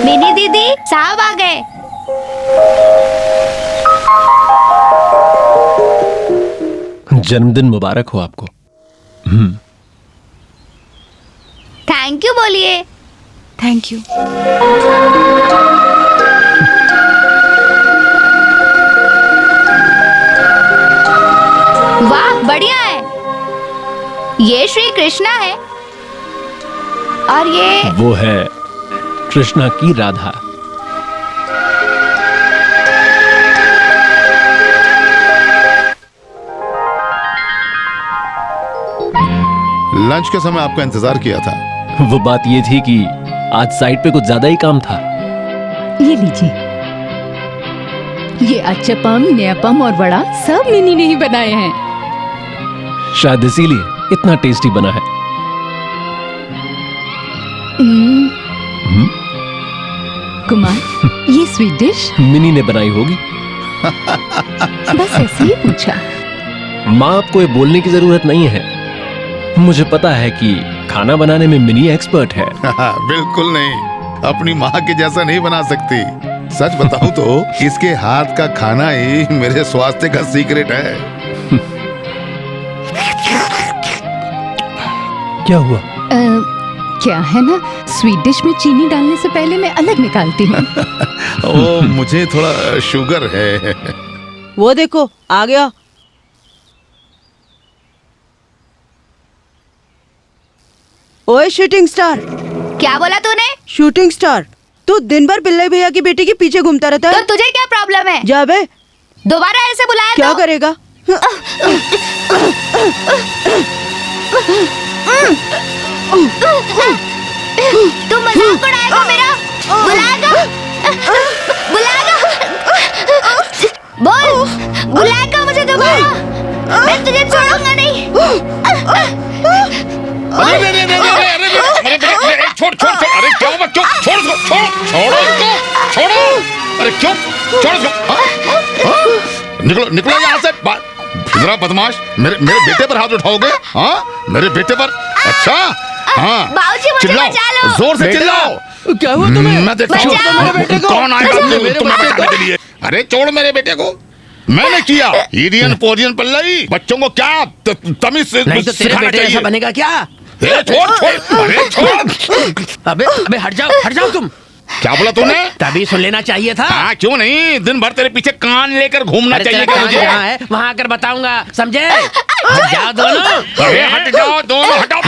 मिनी दीदी, साहब आ गए। जन्मदिन मुबारक हो आपको। थैंक यू बोलिए। Thank you. वाह, बढ़िया है। ये श्री कृष्णा है और ये वो है कृष्णा की राधा। लंच के समय आपका इंतजार किया था। वो बात ये थी कि आज साइट पे कुछ ज्यादा ही काम था। ये लीजिए, ये अच्चपम, न्यापम और वड़ा सब मिनी ने ही बनाए हैं। शायद इसीलिए इतना टेस्टी बना है। कुमार, ये स्वीट डिश मिनी ने बनाई होगी। बस ऐसे ही पूछा। माँ, आपको ये बोलने की जरूरत नहीं है, मुझे पता है कि खाना बनाने में मिनी एक्सपर्ट है। बिल्कुल नहीं, अपनी माँ के जैसा नहीं बना सकती। सच बताऊं तो इसके हाथ का खाना ही मेरे स्वास्थ्य का सीक्रेट है। क्या हुआ? क्या है ना, स्वीट डिश में चीनी डालने से पहले मैं अलग निकालती हूँ। ओ, मुझे थोड़ा शुगर है। वो देखो, आ गया। ओए शूटिंग स्टार। क्या बोला तूने? शूटिंग स्टार, तू दिन भर पिल्ले भैया की बेटी के पीछे घूमता रहता तो है। तुझे क्या प्रॉब्लम है? जा बे। दोबारा ऐसे बुलाया क्या तो? करेगा? तू मजाक उड़ाएगा मेरा? बुलाएगा? बुलाएगा? बोल, बुलाएगा मुझे दोबारा? मैं तुझे छोड़ूंगा नहीं। छोड़, अरे क्या हुआ? क्यों? छोड़ो इसको। अरे क्यों? छोड़ इसको। निकलो यहाँ से। जरा बदमाश, मेरे बेटे पर हाथ उठाओगे? हाँ, मेरे बेटे पर? अच्छा, हाँ, बाबूजी, मुझे चिल्लाओ, बचा लो। जोर से चिल्लाओ। क्या हुआ तुम्हें? मैं देखता हूँ बचाओ। मेरे बेटे को। कौन आएगा मेरे तुम्हें बच्चे बचाने को। के लिए? अरे छोड़ मेरे बेटे को। मैंने किया। ईडियन पोरियन पल्लई, बच्चों को क्या तमीज से नहीं तो तेरे सिखाना बेटे चाहिए। ऐसा बनेगा क्या? छोड़। अरे छोड़। अबे हट जाओ तुम। क्या बोला तूने? तभी सुन लेना चाहिए था। हाँ, क्यों नहीं, दिन भर तेरे पीछे कान लेकर घूमना अरे चाहिए तेरा था कान मुझे। जहाँ है वहाँ आकर बताऊंगा, समझे? हट जाओ दोनों। अरे हट जाओ दोनों, हटाओ।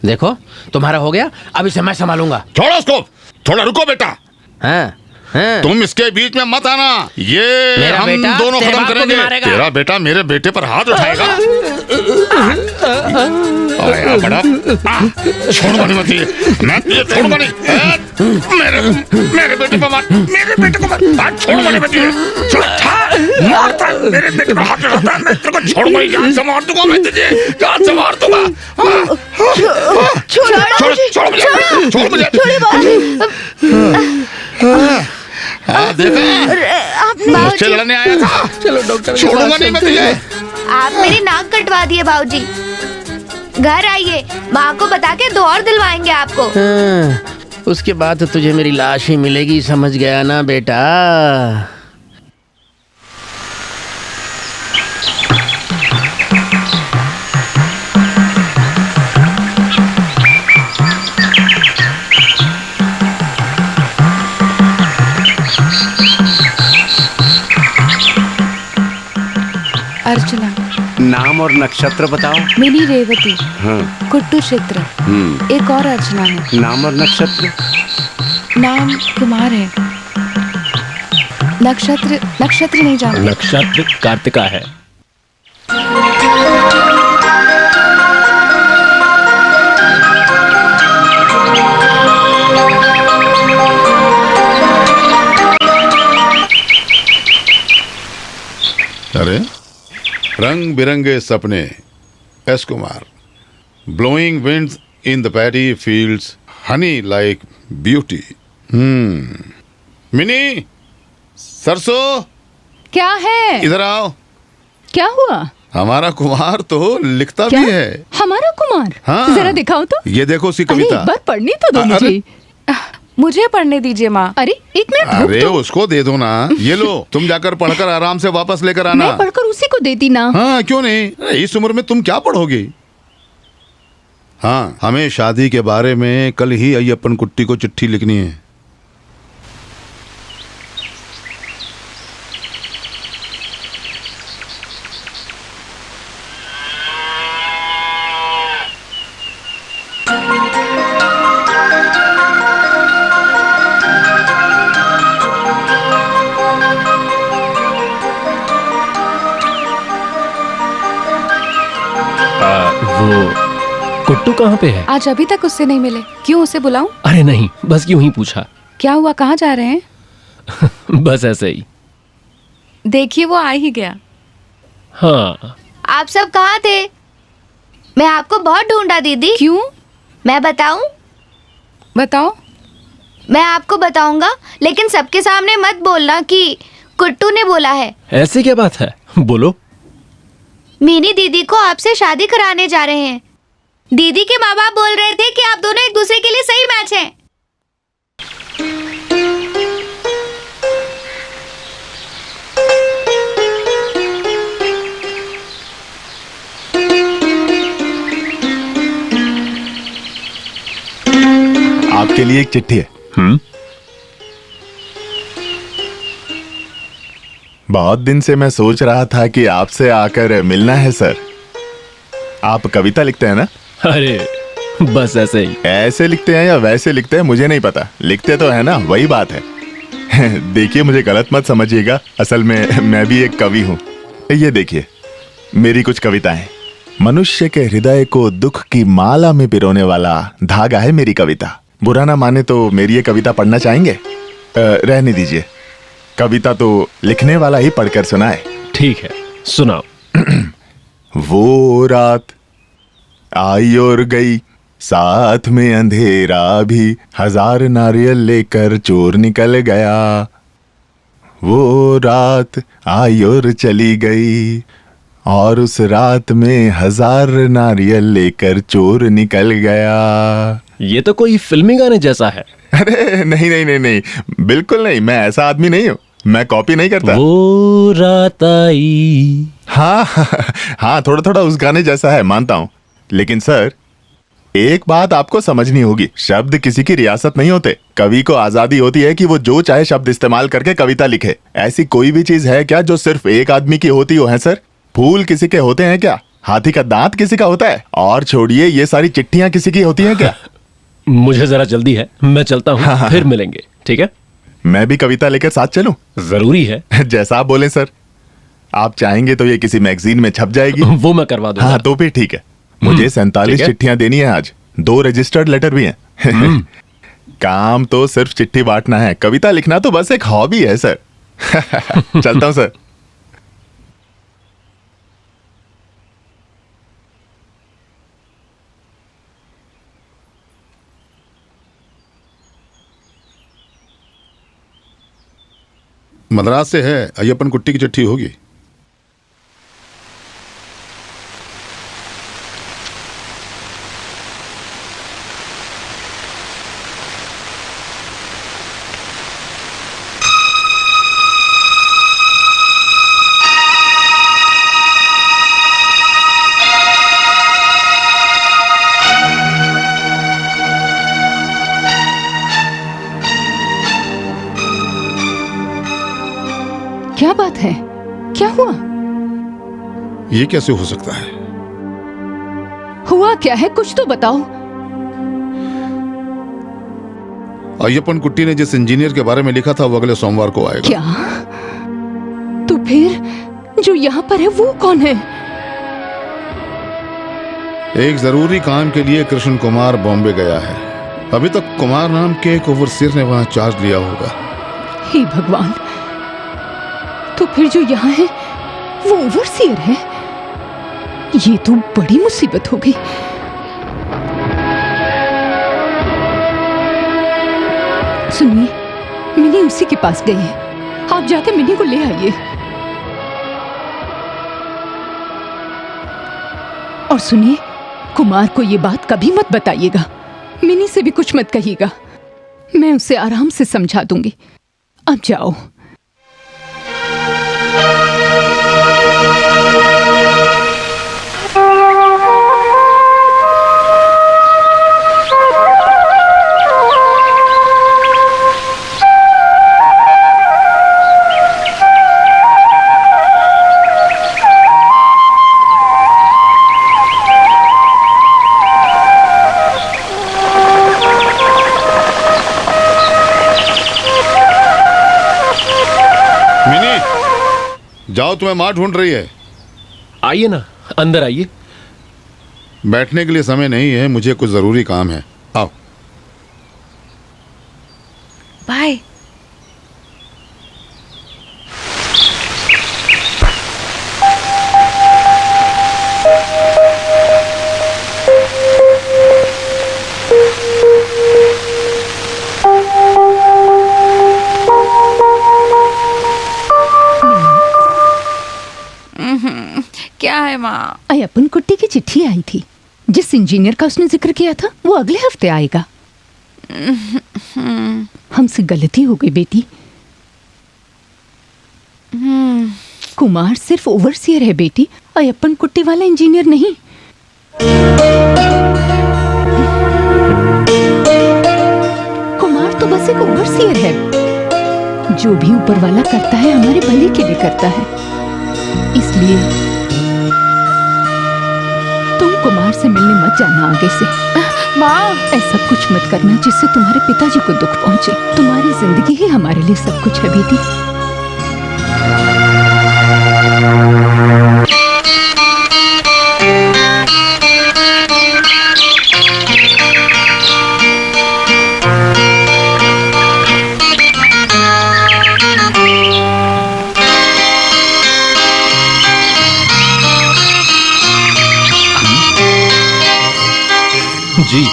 देखो, तुम्हारा हो गया, अब इसे मैं संभालूंगा। छोड़ो उसको। थोड़ा रुको बेटा, हाँ, हाँ। तुम इसके बीच में मत आना। ये मेरा हम बेटा दोनों तेरे खत्म बाप को भी करेंगे। मारेगा। तेरा बेटा मेरे बेटे पर हाथ उठाएगा। आया बड़ा। छोड़ूंगा नहीं, मत ये। मैं तुझे छोड़ूंगा नहीं। मेरे बेटे पर मार, मेरे बेटे को मार। छोड़ूंगा नहीं, मत ये। मारता है, मेरे बेटे पर हाथ उठाता है, मैं तेरे को छोड़ूंगा नहीं। जान से मार दूंगा मैं तुझे, जान से मार दूंगा। छोड़ो छोड़ो मुझे, छोड़ो मुझे। छोड़िए बाबूजी। देखा, बाबूजी, मुझसे लड़ने आया था। चलो डॉक्टर के छोड़ूंगा पास नहीं मैं चलते तुझे। हैं। आप मेरी नाक कटवा दिए बाबूजी। घर आइए, माँ को बता के 2 और दिलवाएंगे आपको। हाँ, उसके बाद तो तुझे मेरी लाश ही मिलेगी, समझ गया ना बेटा। अर्चना, नाम और नक्षत्र बताओ। मिनी रेवती, हाँ। कुट्टू क्षेत्र। एक और अर्चना है। नाम और नक्षत्र। नाम कुमार है। नक्षत्र नक्षत्र नहीं जानते। नक्षत्र कार्तिका है। अरे रंग बिरंगे सपने, S Kumar. Blowing winds in the paddy fields, Honey like beauty. Mini, सरसों, क्या है? इधर आओ। क्या हुआ? हमारा कुमार तो लिखता क्या? भी है। हमारा कुमार? हाँ। जरा दिखाओ तो। ये देखो उसकी अरे कविता। एक बार पढ़नी तो दो अरे- मुझे। मुझे पढ़ने दीजिए माँ। अरे एक मिनट रुक अरे तो। उसको दे दो ना। ये लो, तुम जाकर पढ़कर आराम से वापस लेकर आना। मैं पढ़कर उसी को देती ना। हाँ क्यों नहीं, इस उम्र में तुम क्या पढ़ोगी। हाँ, हमें शादी के बारे में कल ही अय्यप्पन कुट्टी को चिट्ठी लिखनी है। वो कुट्टू कहाँ पे है? आज अभी तक उससे नहीं मिले। क्यों, उसे बुलाऊं? अरे नहीं, बस यूं ही पूछा। क्या हुआ, कहाँ जा रहे हैं? बस ऐसे ही। देखिए वो आ ही गया। हाँ। आप सब कहाँ थे? मैं आपको बहुत ढूंढा दीदी। क्यों? मैं बताऊं? बताओ। मैं आपको बताऊंगा, लेकिन सबके सामने मत बोलना कि कुट्टू ने बोला है। ऐसी क्या बात है, बोलो। मीनी दीदी को आपसे शादी कराने जा रहे हैं। दीदी के माँ बाप बोल रहे थे कि आप दोनों एक दूसरे के लिए सही मैच हैं। आपके लिए एक चिट्ठी है। बहुत दिन से मैं सोच रहा था कि आपसे आकर मिलना है सर। आप कविता लिखते हैं ना? अरे बस ऐसे ही। ऐसे लिखते हैं या वैसे लिखते हैं मुझे नहीं पता, लिखते तो है ना, वही बात है। देखिए मुझे गलत मत समझिएगा, असल में मैं भी एक कवि हूँ। ये देखिए मेरी कुछ कविताएं। मनुष्य के हृदय को दुख की माला में पिरोने वाला धागा है मेरी कविता। बुरा ना माने तो मेरी ये कविता पढ़ना चाहेंगे? रहने दीजिए, कविता तो लिखने वाला ही पढ़कर सुनाए। ठीक है, सुनाओ। वो रात आई और गई, साथ में अंधेरा भी, 1000 नारियल लेकर चोर निकल गया। वो रात आई और चली गई, और उस रात में 1000 नारियल लेकर चोर निकल गया। ये तो कोई फिल्मी गाने जैसा है। अरे नहीं नहीं नहीं नहीं, बिल्कुल नहीं, मैं ऐसा आदमी नहीं हूँ, मैं कॉपी नहीं करता। वो रात आई। हाँ हाँ, थोड़ा थोड़ा उस गाने जैसा है, मानता हूँ। लेकिन सर एक बात आपको समझनी होगी, शब्द किसी की रियासत नहीं होते। कवि को आजादी होती है कि वो जो चाहे शब्द इस्तेमाल करके कविता लिखे। ऐसी कोई भी चीज है क्या जो सिर्फ एक आदमी की होती हो? है सर, फूल किसी के होते हैं क्या? हाथी का दांत किसी का होता है? और छोड़िए, ये सारी चिट्ठियां किसी की होती हैं क्या? मुझे जरा जल्दी है, मैं चलता हूँ। हाँ। फिर मिलेंगे, ठीक है? मैं भी कविता लेकर साथ चलूं? जरूरी है। जैसा आप बोले सर। आप चाहेंगे तो ये किसी मैगजीन में छप जाएगी। वो मैं करवा दूंगा। हाँ तो फिर ठीक है। मुझे 47 ठीक है। चिट्ठियां देनी है आज, 2 रजिस्टर्ड लेटर भी हैं। काम तो सिर्फ चिट्ठी बांटना है, कविता लिखना तो बस एक हॉबी है सर। चलता हूं सर। मद्रास से है, अय्यप्पन कुट्टी की चिट्ठी होगी। क्या बात है? क्या हुआ? ये कैसे हो सकता है? हुआ क्या है? कुछ तो बताओ। अय्यप्पन कुट्टी ने जिस इंजीनियर के बारे में लिखा था वो अगले सोमवार को आएगा। क्या? तो फिर जो यहाँ पर है वो कौन है? एक जरूरी काम के लिए कृष्ण कुमार बॉम्बे गया है। अभी तक कुमार नाम के एक ओवरसीयर ने वहां चार्ज लिया होगा। हे भगवान, तो फिर जो यहाँ है वो ओवरसीयर है? ये तो बड़ी मुसीबत हो गई। सुनिए, मिनी उसी के पास गई है, आप जाके मिनी को ले आइए। और सुनिए, कुमार को ये बात कभी मत बताइएगा, मिनी से भी कुछ मत कहिएगा, मैं उसे आराम से समझा दूंगी। अब जाओ। जाओ, तुम्हें माँ ढूंढ रही है। आइए ना, अंदर आइए। बैठने के लिए समय नहीं है, मुझे कुछ जरूरी काम है। आओ। बाय। क्या है माँ? अय्यप्पन कुट्टी की चिट्ठी आई थी। जिस इंजीनियर का उसने जिक्र किया था वो अगले हफ्ते आएगा। हमसे गलती हो गई बेटी। कुमार सिर्फ ओवरसीयर है बेटी, अय्यप्पन कुट्टी वाला इंजीनियर नहीं। कुमार तो बस एक ओवरसीयर है। जो भी ऊपर वाला करता है हमारे भले के लिए करता है। इसलिए तुम कुमार से मिलने मत जाना आगे से। माँ, ऐसा कुछ मत करना जिससे तुम्हारे पिताजी को दुख पहुंचे। तुम्हारी जिंदगी ही हमारे लिए सब कुछ है बेटी। जी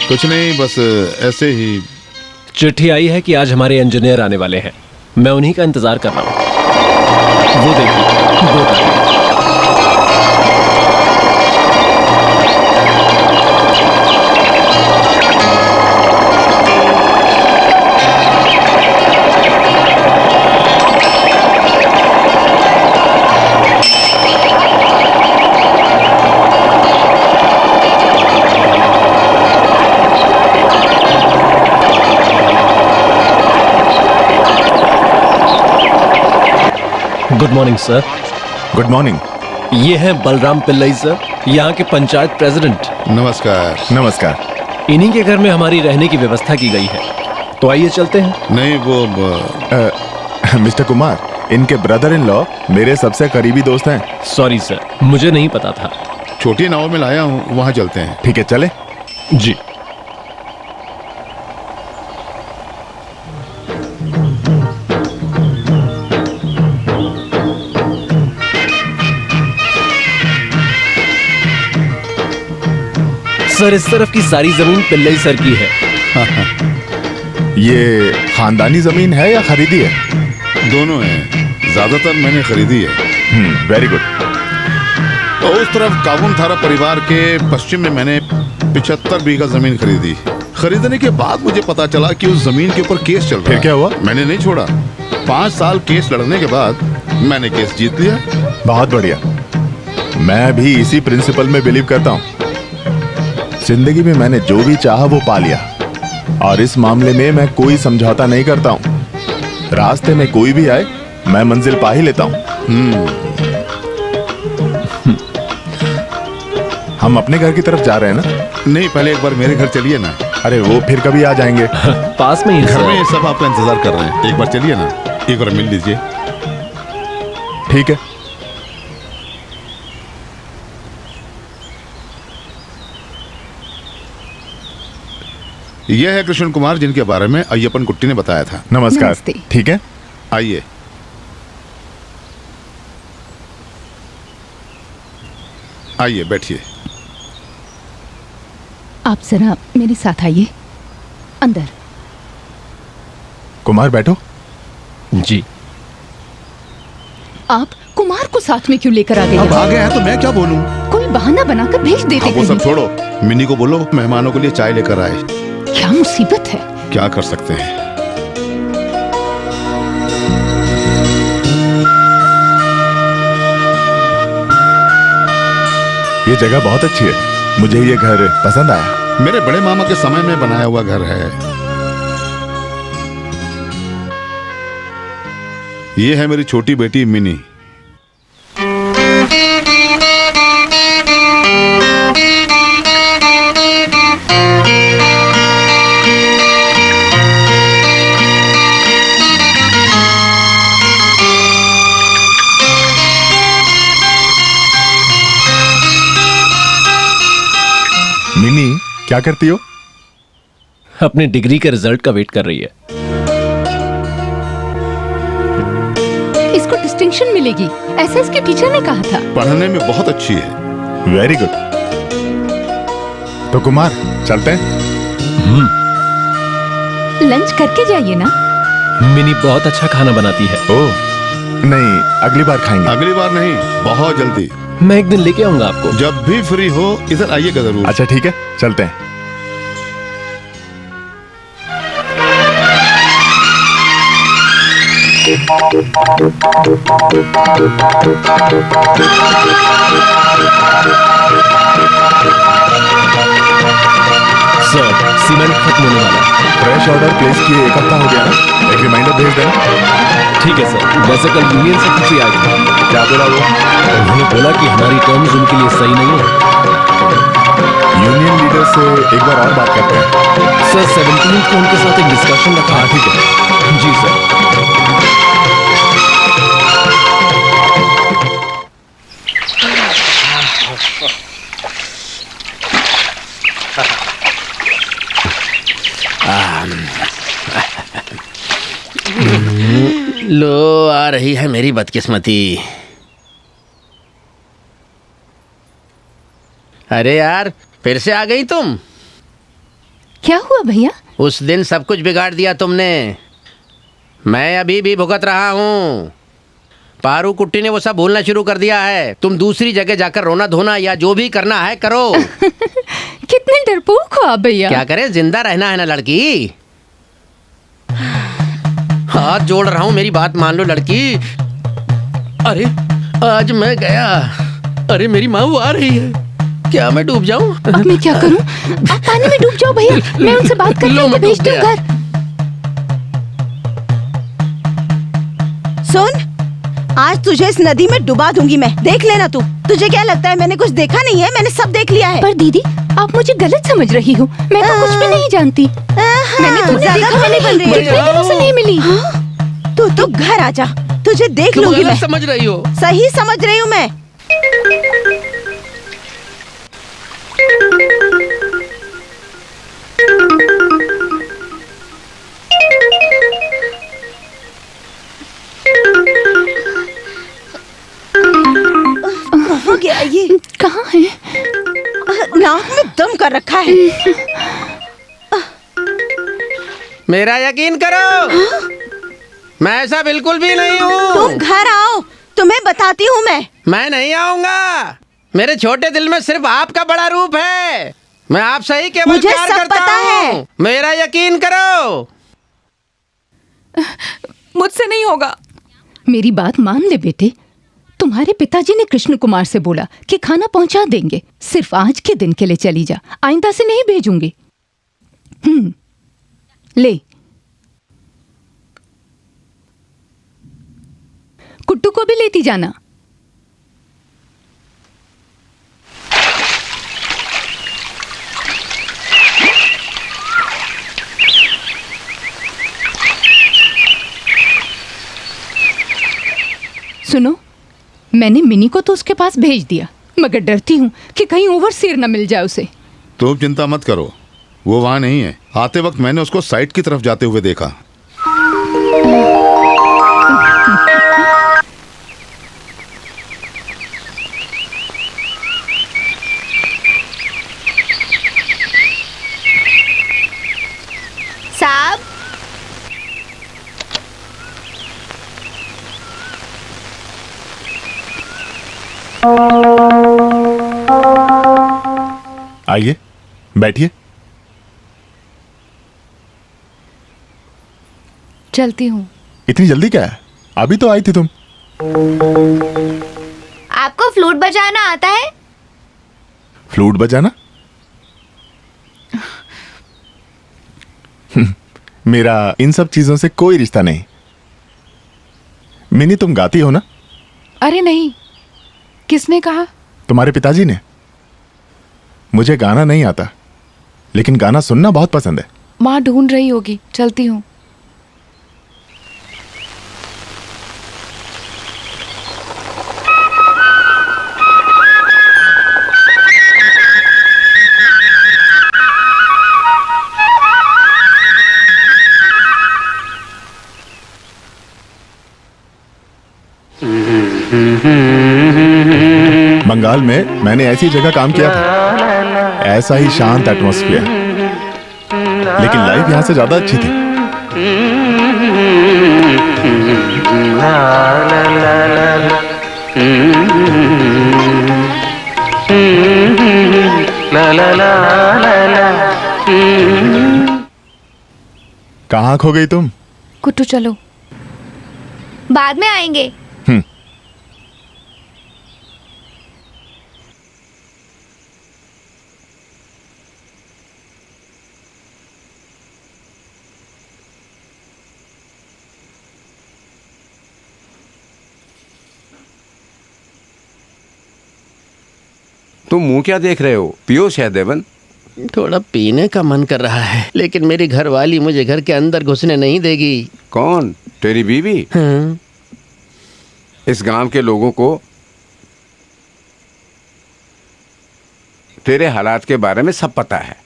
कुछ नहीं, बस ऐसे ही। चिट्ठी आई है कि आज हमारे इंजीनियर आने वाले हैं। मैं उन्हीं का इंतजार कर रहा हूँ। वो देखिए, वो आ गए। Good morning sir. Good morning. ये हैं बलराम पिल्लई सर, यहाँ के पंचायत प्रेसिडेंट। नमस्कार। नमस्कार। इन्हीं के घर में हमारी रहने की व्यवस्था की गई है, तो आइए चलते हैं। नहीं, वो मिस्टर कुमार, इनके ब्रदर इन लॉ मेरे सबसे करीबी दोस्त हैं। सॉरी सर, मुझे नहीं पता था। छोटी नाव में लाया हूँ, वहाँ चलते हैं। ठीक है, चले। जी। सर, इस तरफ की सारी जमीन पिल्लई सर की है। ये खानदानी जमीन है या खरीदी है? दोनों हैं, ज्यादातर मैंने खरीदी है। Very good. तो उस तरफ काबुन थारा परिवार के पश्चिम में मैंने 75 बीघा जमीन खरीदी। खरीदने के बाद मुझे पता चला कि उस जमीन के ऊपर केस चल रहा है। फिर क्या हुआ? मैंने नहीं छोड़ा। 5 साल केस लड़ने के बाद मैंने केस जीत लिया। बहुत बढ़िया। मैं भी इसी प्रिंसिपल में बिलीव करता हूँ। जिंदगी में मैंने जो भी चाहा वो पा लिया, और इस मामले में मैं कोई समझौता नहीं करता हूँ। रास्ते में कोई भी आए मैं मंजिल पा ही लेता हूँ। हम अपने घर की तरफ जा रहे हैं ना? नहीं, पहले एक बार मेरे घर चलिए ना। अरे वो फिर कभी आ जाएंगे। पास में ही घर में सब आपका इंतजार कर रहे हैं। एक बार चलिए ना, एक बार मिल लीजिए। ठीक है। यह है कृष्ण कुमार, जिनके बारे में अय्यपन कुट्टी ने बताया था। नमस्कार। नमस्ते। ठीक है, आइए। आइए बैठिए। आप जरा मेरे साथ आइए अंदर। कुमार बैठो। जी। आप कुमार को साथ में क्यों लेकर आ गए? अब आ गया है तो मैं क्या बोलूं? कोई बहाना बनाकर भेज देते अब वो सब कहीं। छोड़ो, मिनी को बोलो मेहमानों के लिए चाय लेकर आए। क्या मुसीबत है? क्या कर सकते हैं। ये जगह बहुत अच्छी है, मुझे ये घर पसंद आया। मेरे बड़े मामा के समय में बनाया हुआ घर है। ये है मेरी छोटी बेटी मिनी। मिनी क्या करती हो? अपनी डिग्री के रिजल्ट का वेट कर रही है। इसको डिस्टिंक्शन मिलेगी, ऐसा इसके टीचर ने कहा था। पढ़ने में बहुत अच्छी है। Very good. तो कुमार चलते हैं? लंच करके जाइए ना। मिनी बहुत अच्छा खाना बनाती है। ओह नहीं, अगली बार खाएंगे। अगली बार नहीं, बहुत जल्दी। मैं एक दिन लेके आऊंगा आपको। जब भी फ्री हो इधर आइएगा जरूर। अच्छा ठीक है, चलते हैं। सर, सीमेंट खत्म होने वाला है। फ्रेश ऑर्डर प्लेस किए 1 हफ्ता हो गया ना, एक रिमाइंडर भेज देना। ठीक है सर। वैसे कल यूनियन सेक्रेटरी आए थे। क्या बोला वो? उन्होंने बोला कि हमारी टर्म्स उनके लिए सही नहीं है। यूनियन लीडर से एक बार और बात करते हैं। सर 17 को उनके साथ एक डिस्कशन रखा है। ठीक है। जी सर। लो आ रही है मेरी बदकिस्मती। अरे यार, फिर से आ गई तुम। क्या हुआ भैया? उस दिन सब कुछ बिगाड़ दिया तुमने। मैं अभी भी भुगत रहा हूँ। पारू कुट्टी ने वो सब भूलना शुरू कर दिया है। तुम दूसरी जगह जाकर रोना धोना या जो भी करना है करो। कितने डरपोक हो आप भैया। क्या करे, जिंदा रहना है ना लड़की। हाथ जोड़ रहा हूँ, मेरी बात मान लो लड़की। अरे आज मैं गया। अरे मेरी माँ वो आ रही है। क्या मैं डूब जाऊं? अब मैं क्या करूं? आप पानी में डूब जाओ भैया, मैं उनसे बात करके भेजती हूँ घर। सुन, आज तुझे इस नदी में डुबा दूंगी मैं, देख लेना तू। तुझे क्या लगता है मैंने कुछ देखा नहीं है? मैंने सब देख लिया है। पर दीदी, आप मुझे गलत समझ रही हो। मैं तो कुछ भी नहीं जानती। मैंने तुम्हें ज्यादा देखा बनी बन रही है। लेकिन उसे नहीं मिली। तू तो घर आजा, तुझे देख तुम लूंगी गलत मैं। समझ रही हो। सही समझ रही हूँ मैं। कहाँ गया ये? कहाँ है? नाक में दम कर रखा है। मेरा यकीन करो, मैं ऐसा बिल्कुल भी नहीं हूँ। तुम घर आओ, तुम्हें बताती हूँ मैं नहीं आऊंगा। मेरे छोटे दिल में सिर्फ आपका बड़ा रूप है। मैं आपसे ही केवल मुझे प्यार सब करता पता है। हूँ। मेरा यकीन करो। मुझसे नहीं होगा। मेरी बात मान ले बेटे। तुम्हारे पिताजी ने कृष्ण कुमार से बोला कि खाना पहुंचा देंगे। सिर्फ आज के दिन के लिए चली जा, आइंदा से नहीं भेजूंगी। ले, कुट्टू को भी लेती जाना। सुनो, मैंने मिनी को तो उसके पास भेज दिया, मगर डरती हूँ कि कहीं ओवरसीयर न मिल जाए उसे। तुम चिंता मत करो, वो वहां नहीं है। आते वक्त मैंने उसको साइट की तरफ जाते हुए देखा। साहब, आइए, बैठिए। चलती हूँ। इतनी जल्दी क्या है? अभी तो आई थी तुम। आपको फ्लूट बजाना आता है? फ्लूट बजाना? मेरा इन सब चीजों से कोई रिश्ता नहीं। मिनी, तुम गाती हो ना? अरे नहीं, किसने कहा? तुम्हारे पिताजी ने। मुझे गाना नहीं आता, लेकिन गाना सुनना बहुत पसंद है। माँ ढूंढ रही होगी, चलती हूँ। बंगाल में मैंने ऐसी जगह काम किया था, ऐसा ही शांत एटमॉस्फेयर, लेकिन लाइफ यहां से ज्यादा अच्छी थी। कहाँ खो गई तुम? कुट्टू चलो। बाद में आएंगे। तुम मुंह क्या देख रहे हो? पियो सहदेवन। थोड़ा पीने का मन कर रहा है, लेकिन मेरी घरवाली मुझे घर के अंदर घुसने नहीं देगी। कौन? तेरी बीवी? हाँ। इस गांव के लोगों को तेरे हालात के बारे में सब पता है,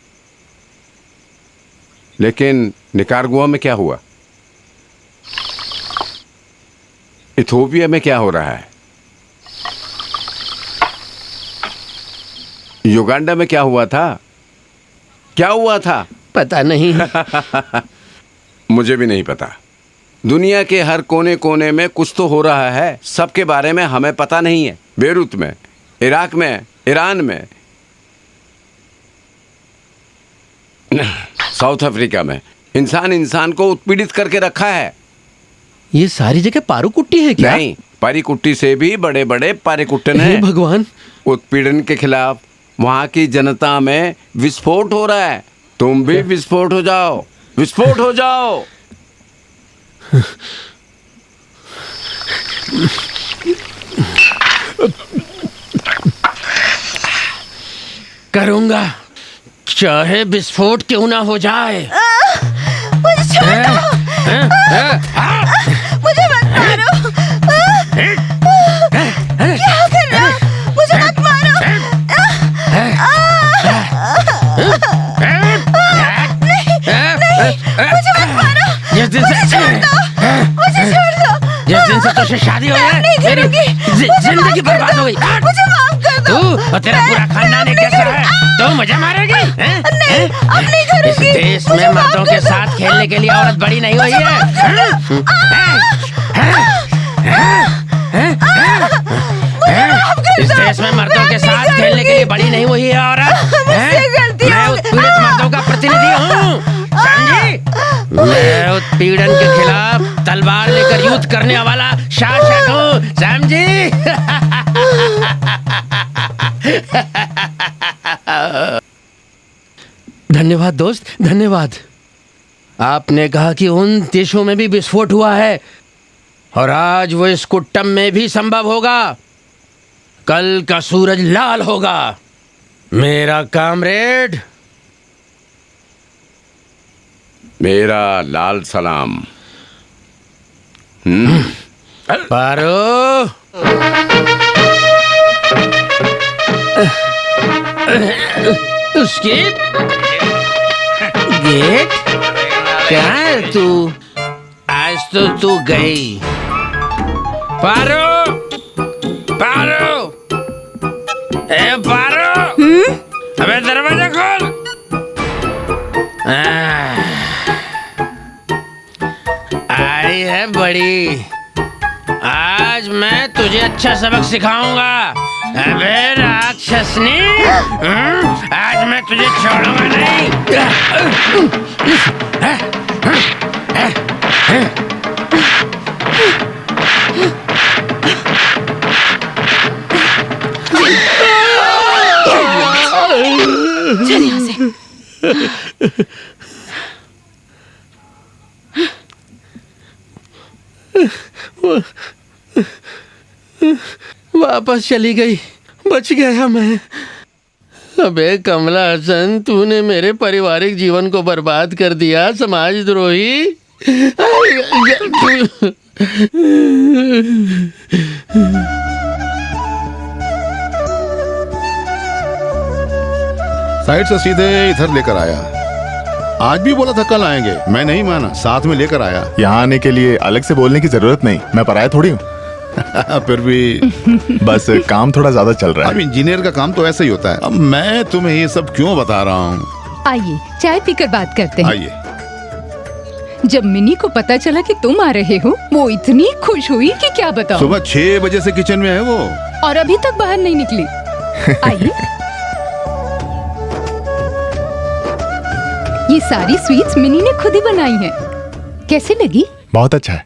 लेकिन निकारागुआ में क्या हुआ? इथियोपिया में क्या हो रहा है? युगांडा में क्या हुआ था? क्या हुआ था? पता नहीं। मुझे भी नहीं पता। दुनिया के हर कोने कोने में कुछ तो हो रहा है, सबके बारे में हमें पता नहीं है। बेरूत में, इराक में, ईरान में, साउथ अफ्रीका में इंसान इंसान को उत्पीड़ित करके रखा है। ये सारी जगह पारू कुट्टी है क्या? नहीं, पारी कुट्टी से भी बड़े बड़े पारी कुट्टन हैं। भगवान! उत्पीड़न के खिलाफ वहां की जनता में विस्फोट हो रहा है। तुम भी विस्फोट हो जाओ, विस्फोट हो जाओ। करूंगा, चाहे विस्फोट क्यों ना हो जाए। मुझे छोड़ दो। मुझे मत मारो। क्या कर रहे हो? मुझे मत मारो। मुझे मत मारो। मुझे छोड़ दो। मुझे छोड़ दो। जिस दिन से तुझसे शादी हुई है, नहीं करूंगी। मेरी जिंदगी बर्बाद हो गई। मुझे माफ कर दो। तू और तेरा पूरा खानदान एक जैसा है। क्यों मजा मारेगी? हैं? नहीं, अब नहीं करूंगी। इस देश में मुझे माफ मर्दों कर के दो। साथ खेलने के लिए औरत बड़ी नहीं हुई है। इस देश में मर्दों के साथ खेलने के लिए बड़ी नहीं हुई है औरत। मुझसे गलती मैं हो गई। उत्पीड़ित मर्दों का प्रतिनिधि हूँ, समझी? मैं उत्पीड़न के खिलाफ तलवार लेकर युद्ध करने वाला शासक हूँ, समझी? धन्यवाद दोस्त, धन्यवाद। आपने कहा कि उन देशों में भी विस्फोट हुआ है और आज वो इस कुट्टम में भी संभव होगा। कल का सूरज लाल होगा। मेरा कामरेड, मेरा लाल सलाम। पारो, उसके गेट कहाँ है तू? आज तो तू गई। पारो, पारो, ए पारो, अबे दरवाजा खोल। आई है बड़ी, आज मैं तुझे अच्छा सबक सिखाऊंगा। अबे राक्षसनी, आज मैं तुझे छोड़ूंगा नहीं। चल यहाँ से। वापस चली गई, बच गया मैं। अबे कमला हसन, तूने मेरे पारिवारिक जीवन को बर्बाद कर दिया, समाजद्रोही। साइड से सीधे इधर लेकर आया। आज भी बोला था कल आएंगे, मैं नहीं माना, साथ में लेकर आया। यहाँ आने के लिए अलग से बोलने की जरूरत नहीं, मैं पराया थोड़ी हूँ। फिर भी बस काम थोड़ा ज्यादा चल रहा अब है। इंजीनियर का काम तो ऐसा ही होता है। अब मैं तुम्हें ये सब क्यों बता रहा हूँ? आइए चाय पीकर बात करते हैं। आइए। जब मिनी को पता चला कि तुम आ रहे हो, वो इतनी खुश हुई कि क्या बताऊं। सुबह 6 बजे से किचन में है वो, और अभी तक बाहर नहीं निकली। आइए। ये सारी स्वीट्स मिनी ने खुद ही बनाई हैं। कैसे लगी? बहुत अच्छा है।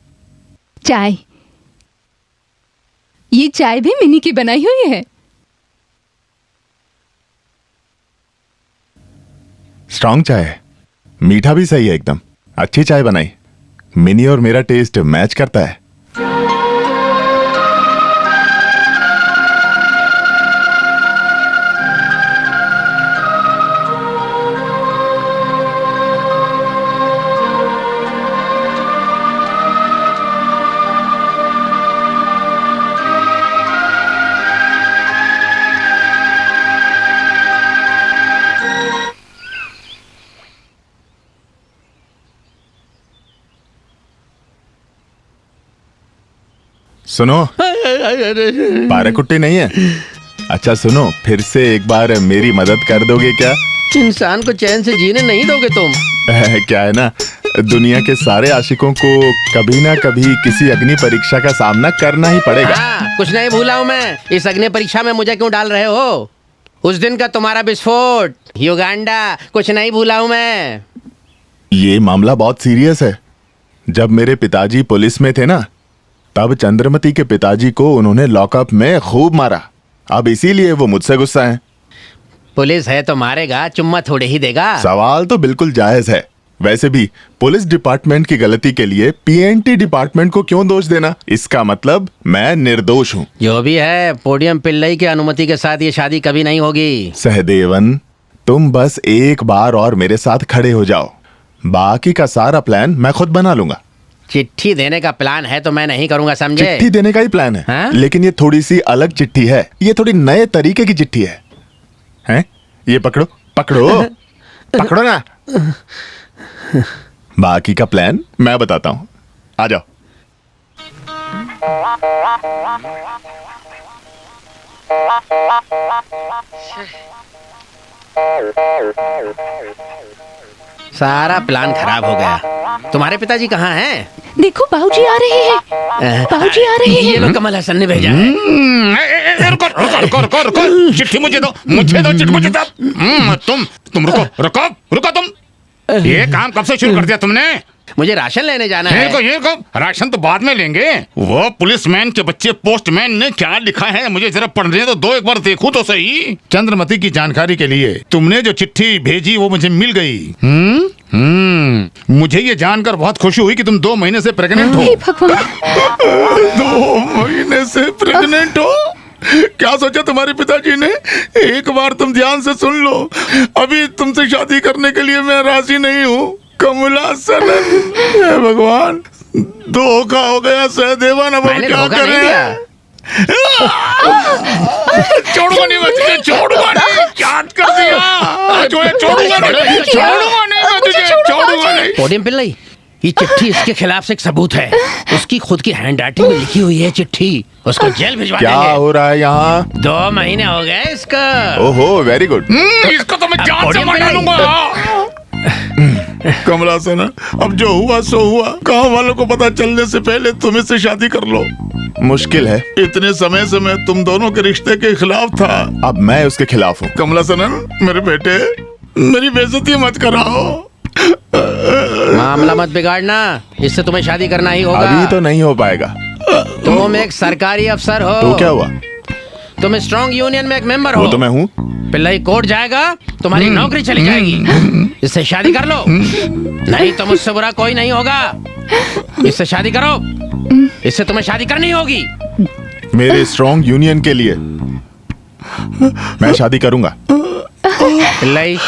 चाय, ये चाय भी मिनी की बनाई हुई है। स्ट्रॉन्ग चाय है, मीठा भी सही है एकदम। अच्छी चाय बनाई। मिनी और मेरा टेस्ट मैच करता है। सुनो, पाराकुट्टी नहीं है। अच्छा सुनो, फिर से एक बार मेरी मदद कर दोगे क्या? इंसान को चैन से जीने नहीं दोगे तुम। क्या है ना, दुनिया के सारे आशिकों को कभी ना कभी किसी अग्नि परीक्षा का सामना करना ही पड़ेगा। हाँ, कुछ नहीं भूला हूँ मैं। इस अग्नि परीक्षा में मुझे क्यों डाल रहे हो? उस दिन का तुम्हारा विस्फोट, युगांडा, कुछ नहीं भूला हूँ मैं। ये मामला बहुत सीरियस है। जब मेरे पिताजी पुलिस में थे ना, तब चंद्रमती के पिताजी को उन्होंने लॉकअप में खूब मारा। अब इसीलिए वो मुझसे गुस्सा है। पुलिस है तो मारेगा, चुम्मा थोड़े ही देगा। सवाल तो बिल्कुल जायज है। वैसे भी पुलिस डिपार्टमेंट की गलती के लिए पीएनटी डिपार्टमेंट को क्यों दोष देना? इसका मतलब मैं निर्दोष हूँ। जो भी है, पोडियम पिल्लई की अनुमति के साथ ये शादी कभी नहीं होगी। सहदेवन, तुम बस एक बार और मेरे साथ खड़े हो जाओ, बाकी का सारा प्लान मैं खुद बना लूंगा। चिट्ठी देने का प्लान है तो मैं नहीं करूंगा, समझे? चिट्ठी देने का ही प्लान है। हाँ? लेकिन ये थोड़ी सी अलग चिट्ठी है। ये थोड़ी नए तरीके की चिट्ठी है। हैं? ये पकड़ो पकड़ो पकड़ो ना। बाकी का प्लान मैं बताता हूं, आ जाओ। सारा प्लान खराब हो गया। तुम्हारे पिताजी कहाँ हैं? देखो बाबूजी आ रहे हैं, बाबूजी आ रहे ये हैं। लो, कमल हसन ने भेजा है। रुको, चिट्ठी मुझे दो चिट्ठी मुझे दो। तुम रुको तुम। ये काम कब से शुरू कर दिया तुमने? मुझे राशन लेने जाना है। ये को राशन तो बाद में लेंगे। वो पुलिसमैन के बच्चे पोस्टमैन ने क्या लिखा है मुझे जरा पढ़ने तो दो, एक बार देखूं तो सही। चंद्रमती की जानकारी के लिए तुमने जो चिट्ठी भेजी वो मुझे मिल गई। मुझे ये जानकर बहुत खुशी हुई कि तुम 2 महीने से प्रेग्नेंट हो। हे भगवान, 2 महीने से प्रेग्नेंट हो? क्या सोचा तुम्हारे पिताजी ने? एक बार तुम ध्यान से सुन लो, अभी तुमसे शादी करने के लिए मैं राजी नहीं हूँ। कमला सनन, हे भगवान, धोखा हो गया सहदेवन, अब हम मैंने क्या धोखा नहीं करें? दिया। छोड़ूंगा नहीं मैं तुझे, छोड़ूंगा नहीं, क्या कर दिया? छोड़ूंगा नहीं मैं तुझे, छोड़ूंगा नहीं। पोडियम पिल्लई, ये चिट्ठी इसके खिलाफ से एक सबूत है। उसकी खुद की हैंड राइटिंग में लिखी हुई है चिट्ठी। उसको जेल भिजवा क्या देंगे। हो रहा है यहाँ? 2 महीने हो गए इसका। ओहो, वेरी गुड। इसको तो मैं जान से पोडियम मार पे डालूंगा। कमला सनन, अब जो हुआ सो हुआ। गाँव वालों को पता चलने से पहले तुम इससे शादी कर लो। मुश्किल है, इतने समय से मैं तुम दोनों के रिश्ते के खिलाफ था, अब मैं उसके खिलाफ हूँ। कमला सनन, मेरे बेटे, मेरी बेइज्जती मत कराओ। मामला मत बिगाड़ना, इससे तुम्हें शादी करना ही होगा। अभी तो नहीं हो पाएगा। तुम एक सरकारी अफसर हो। तो क्या हुआ? तुम स्ट्रॉन्ग यूनियन में एक मेंबर हो। वो तो मैं हूँ। पिल्लई कोर्ट जाएगा, तुम्हारी नौकरी चली जाएगी। इससे शादी कर लो, नहीं तो मुझसे बुरा कोई नहीं होगा। इससे शादी करो, इससे तुम्हें शादी करनी होगी। मेरे स्ट्रॉन्ग यूनियन के लिए मैं शादी करूंगा। पिल्लई,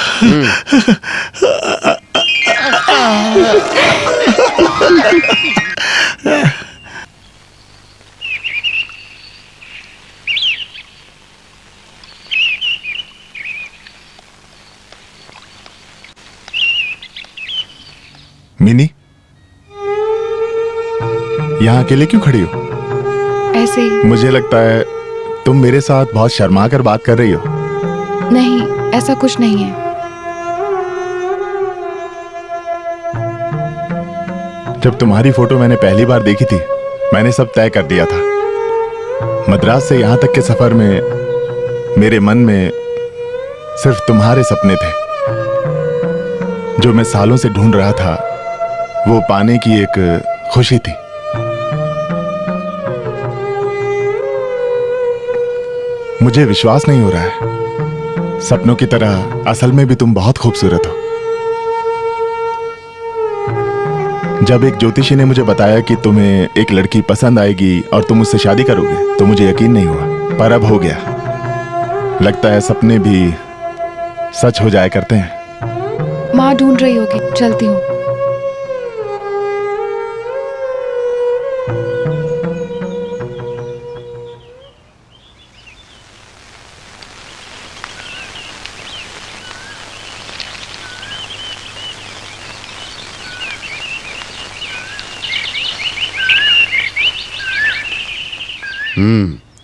मिनी, यहाँ अकेले क्यों खड़ी हो? ऐसे ही। मुझे लगता है तुम मेरे साथ बहुत शर्मा कर बात कर रही हो। नहीं, ऐसा कुछ नहीं है। जब तुम्हारी फोटो मैंने पहली बार देखी थी, मैंने सब तय कर दिया था। मद्रास से यहाँ तक के सफर में मेरे मन में सिर्फ तुम्हारे सपने थे। जो मैं सालों से ढूंढ रहा था, वो पाने की एक खुशी थी। मुझे विश्वास नहीं हो रहा है, सपनों की तरह असल में भी तुम बहुत खूबसूरत हो। जब एक ज्योतिषी ने मुझे बताया कि तुम्हें एक लड़की पसंद आएगी और तुम उससे शादी करोगे, तो मुझे यकीन नहीं हुआ, पर अब हो गया। लगता है सपने भी सच हो जाया करते हैं। माँ ढूंढ रही होगी, चलती हूँ।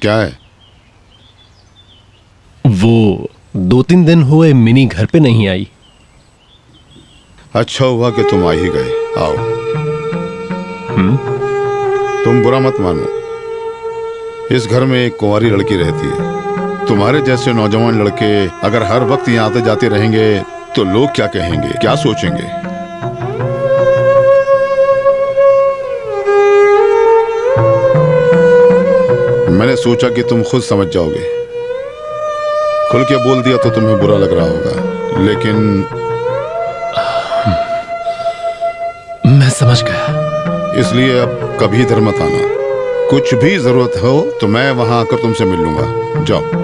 क्या है? वो 2-3 दिन हुए मिनी घर पे नहीं आई। अच्छा हुआ कि तुम आ ही गए। आओ। तुम बुरा मत मानो, इस घर में एक कुंवारी लड़की रहती है। तुम्हारे जैसे नौजवान लड़के अगर हर वक्त यहाँ आते जाते रहेंगे तो लोग क्या कहेंगे, क्या सोचेंगे? मैंने सोचा कि तुम खुद समझ जाओगे। खुल के बोल दिया तो तुम्हें बुरा लग रहा होगा, लेकिन मैं समझ गया। इसलिए अब कभी इधर मत आना। कुछ भी जरूरत हो तो मैं वहां आकर तुमसे मिल लूंगा। जाओ।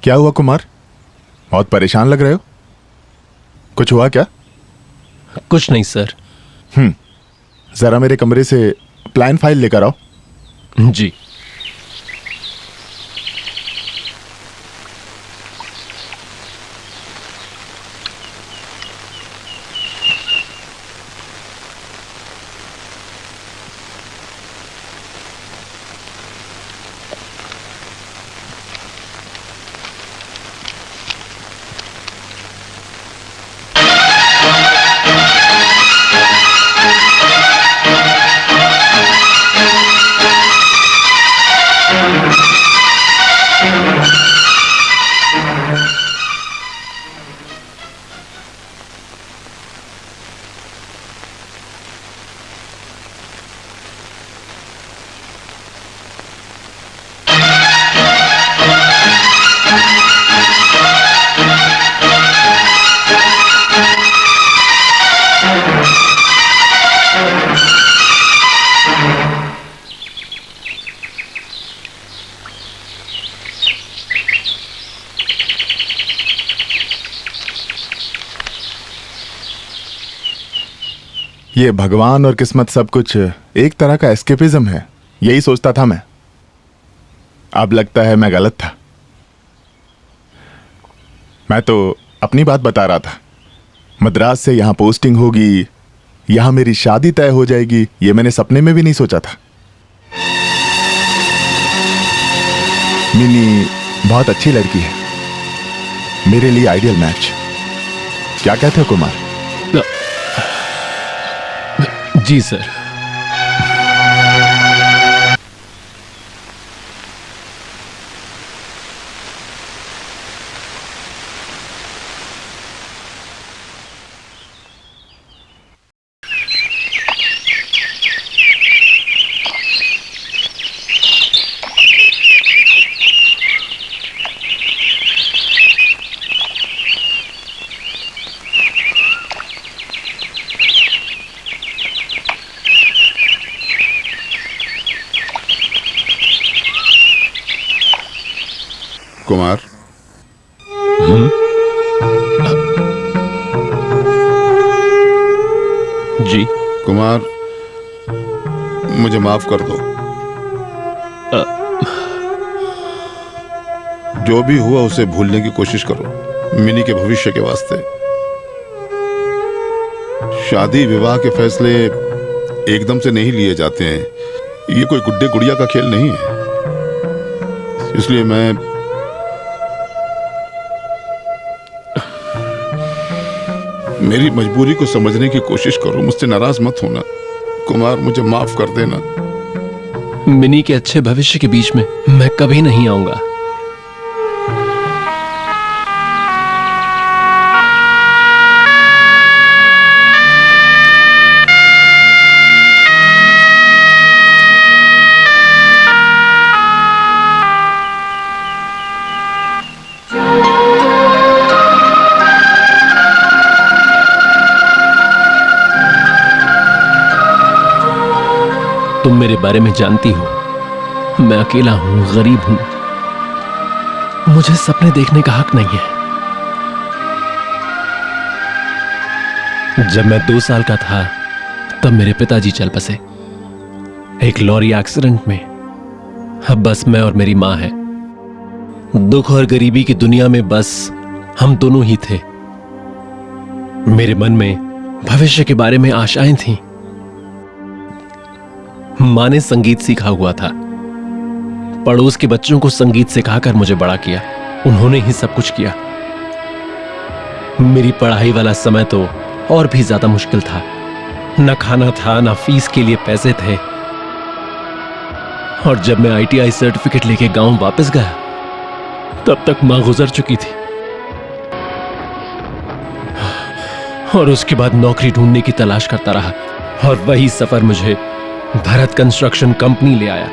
क्या हुआ कुमार? बहुत परेशान लग रहे हो। कुछ हुआ क्या? कुछ नहीं सर। जरा मेरे कमरे से प्लान फाइल लेकर आओ। जी। ये भगवान और किस्मत सब कुछ एक तरह का एस्केपिज्म है, यही सोचता था मैं। अब लगता है मैं गलत था। मैं तो अपनी बात बता रहा था। मद्रास से यहां पोस्टिंग होगी, यहां मेरी शादी तय हो जाएगी, ये मैंने सपने में भी नहीं सोचा था। मिनी बहुत अच्छी लड़की है, मेरे लिए आइडियल मैच। क्या कहते हो कुमार? जी सर। कुमार, जी कुमार, मुझे माफ कर दो। जो भी हुआ उसे भूलने की कोशिश करो, मिनी के भविष्य के वास्ते। शादी विवाह के फैसले एकदम से नहीं लिए जाते हैं, ये कोई गुड्डे गुड़िया का खेल नहीं है। इसलिए मैं मेरी मजबूरी को समझने की कोशिश करो, मुझसे नाराज मत होना। कुमार, मुझे माफ कर देना। मिनी के अच्छे भविष्य के बीच में मैं कभी नहीं आऊंगा। तुम मेरे बारे में जानती हो, मैं अकेला हूं, गरीब हूं, मुझे सपने देखने का हक नहीं है। जब मैं 2 साल का था तब मेरे पिताजी चल बसे एक लॉरी एक्सीडेंट में। अब बस मैं और मेरी मां है। दुख और गरीबी की दुनिया में बस हम दोनों ही थे। मेरे मन में भविष्य के बारे में आशाएं थीं। मां ने संगीत सीखा हुआ था, पड़ोस के बच्चों को संगीत सिखाकर मुझे बड़ा किया। उन्होंने ही सब कुछ किया। मेरी पढ़ाई वाला समय तो और भी ज्यादा मुश्किल था। न खाना था, न फीस के लिए पैसे थे। और जब मैं ITI सर्टिफिकेट लेके गांव वापस गया तब तक मां गुजर चुकी थी। और उसके बाद नौकरी ढूंढने की तलाश करता रहा, और वही सफर मुझे भरत कंस्ट्रक्शन कंपनी ले आया।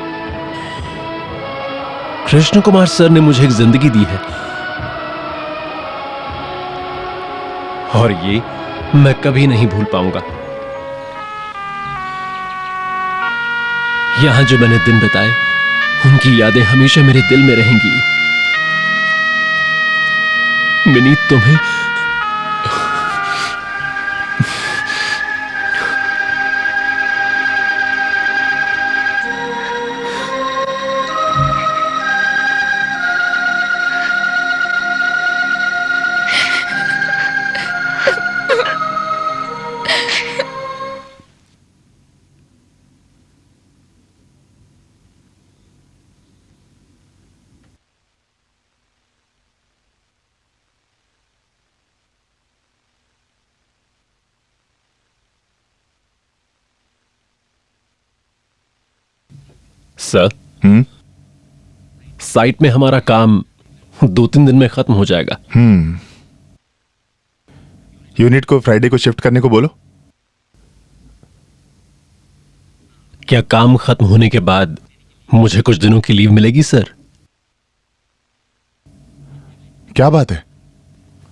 कृष्ण कुमार सर ने मुझे एक जिंदगी दी है, और ये मैं कभी नहीं भूल पाऊंगा। यहां जो मैंने दिन बिताए, उनकी यादें हमेशा मेरे दिल में रहेंगी। मिनी, तुम्हें सर, साइट में हमारा काम 2-3 दिन में खत्म हो जाएगा। यूनिट को फ्राइडे को शिफ्ट करने को बोलो। क्या काम खत्म होने के बाद मुझे कुछ दिनों की लीव मिलेगी सर? क्या बात है?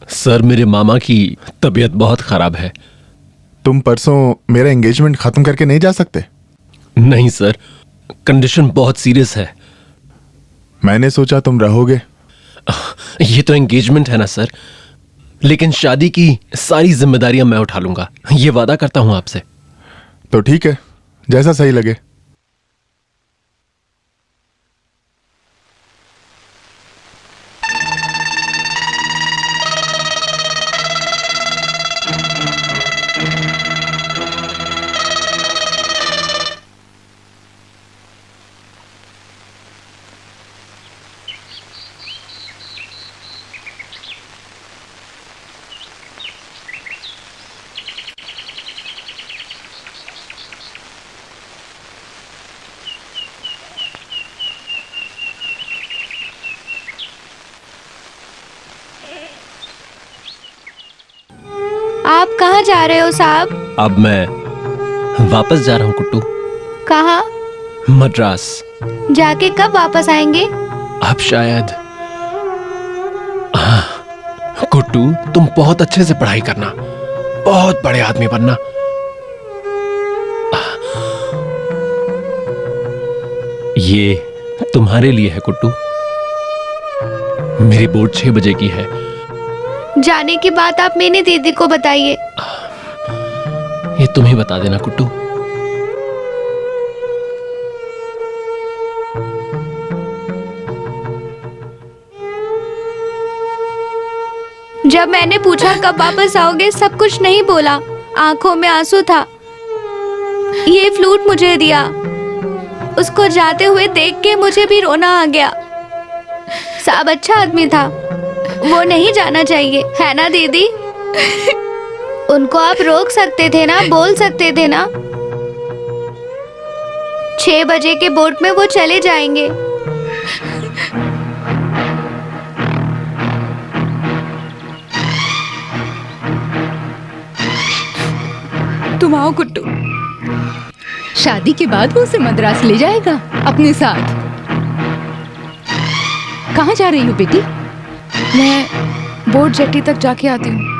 सर, मेरे मामा की तबीयत बहुत खराब है। तुम परसों मेरा एंगेजमेंट खत्म करके नहीं जा सकते? नहीं सर, कंडीशन बहुत सीरियस है। मैंने सोचा तुम रहोगे। ये तो एंगेजमेंट है ना सर, लेकिन शादी की सारी जिम्मेदारियां मैं उठा लूंगा, ये वादा करता हूं आपसे। तो ठीक है, जैसा सही लगे। आप कहाँ जा रहे हो साहब? अब मैं वापस जा रहा हूँ कुट्टू। कहाँ? मद्रास। जाके कब वापस आएंगे? अब शायद। हाँ, कुट्टू तुम बहुत अच्छे से पढ़ाई करना, बहुत बड़े आदमी बनना। ये तुम्हारे लिए है कुट्टू। मेरी बोर्ड 6 बजे की है। जाने की बात आप मैंने दीदी को बताइए। ये तुम ही बता देना कुट्टू। जब मैंने पूछा कब वापस आओगे, सब कुछ नहीं बोला, आंखों में आंसू था। ये फ्लूट मुझे दिया, उसको जाते हुए देख के मुझे भी रोना आ गया। साहब अच्छा आदमी था, वो नहीं जाना चाहिए, है ना दीदी? उनको आप रोक सकते थे ना, बोल सकते थे ना। 6 बजे के बोट में वो चले जाएंगे। तुम आओ कुट्टू। शादी के बाद वो उसे मद्रास ले जाएगा अपने साथ। कहाँ जा रही हो बेटी? मैं बोट जेटी तक जाके आती हूँ।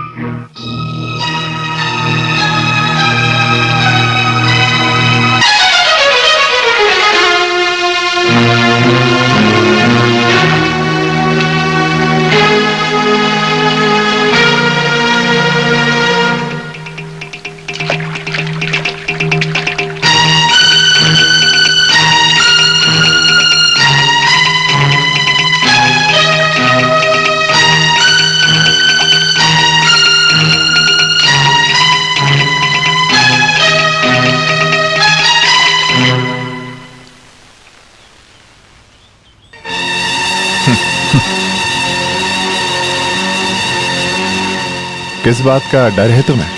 किस बात का डर है तुम्हें?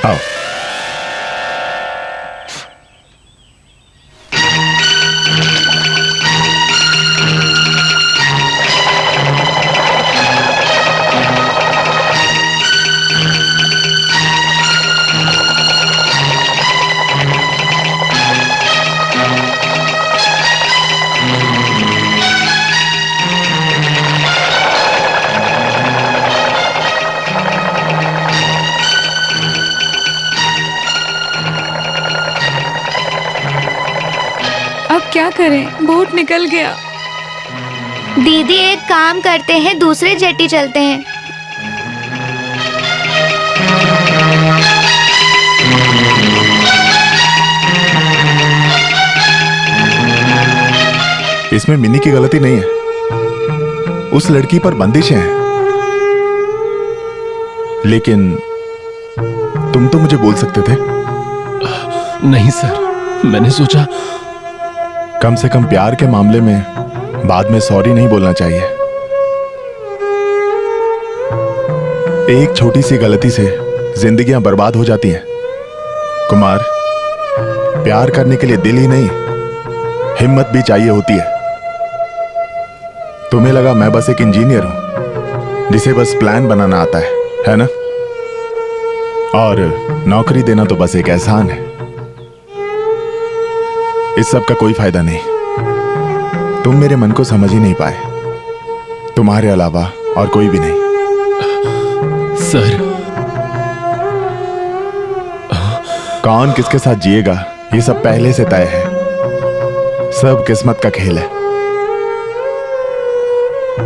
आओ। अब क्या करें, बोट निकल गया। दीदी एक काम करते हैं, दूसरे जेटी चलते हैं। इसमें मिनी की गलती नहीं है, उस लड़की पर बंदिशें हैं। लेकिन तुम तो मुझे बोल सकते थे। नहीं सर, मैंने सोचा कम से कम प्यार के मामले में बाद में सॉरी नहीं बोलना चाहिए। एक छोटी सी गलती से जिंदगियां बर्बाद हो जाती हैं। कुमार, प्यार करने के लिए दिल ही नहीं, हिम्मत भी चाहिए होती है। तुम्हें लगा मैं बस एक इंजीनियर हूं जिसे बस प्लान बनाना आता है ना? और नौकरी देना तो बस एक एहसान है। इस सब का कोई फायदा नहीं। तुम मेरे मन को समझ ही नहीं पाए। तुम्हारे अलावा और कोई भी नहीं। सर, कौन किसके साथ जिएगा ये सब पहले से तय है। सब किस्मत का खेल है।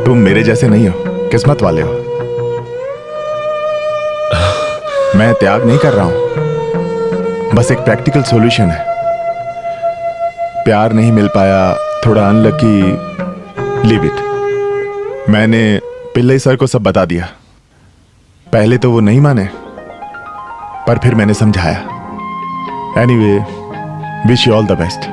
तुम मेरे जैसे नहीं हो, किस्मत वाले हो। मैं त्याग नहीं कर रहा हूं, बस एक प्रैक्टिकल सॉल्यूशन है। प्यार नहीं मिल पाया, थोड़ा अनलकी, लीव इट। मैंने पिल्लई सर को सब बता दिया। पहले तो वो नहीं माने, पर फिर मैंने समझाया। Anyway, wish you all the best.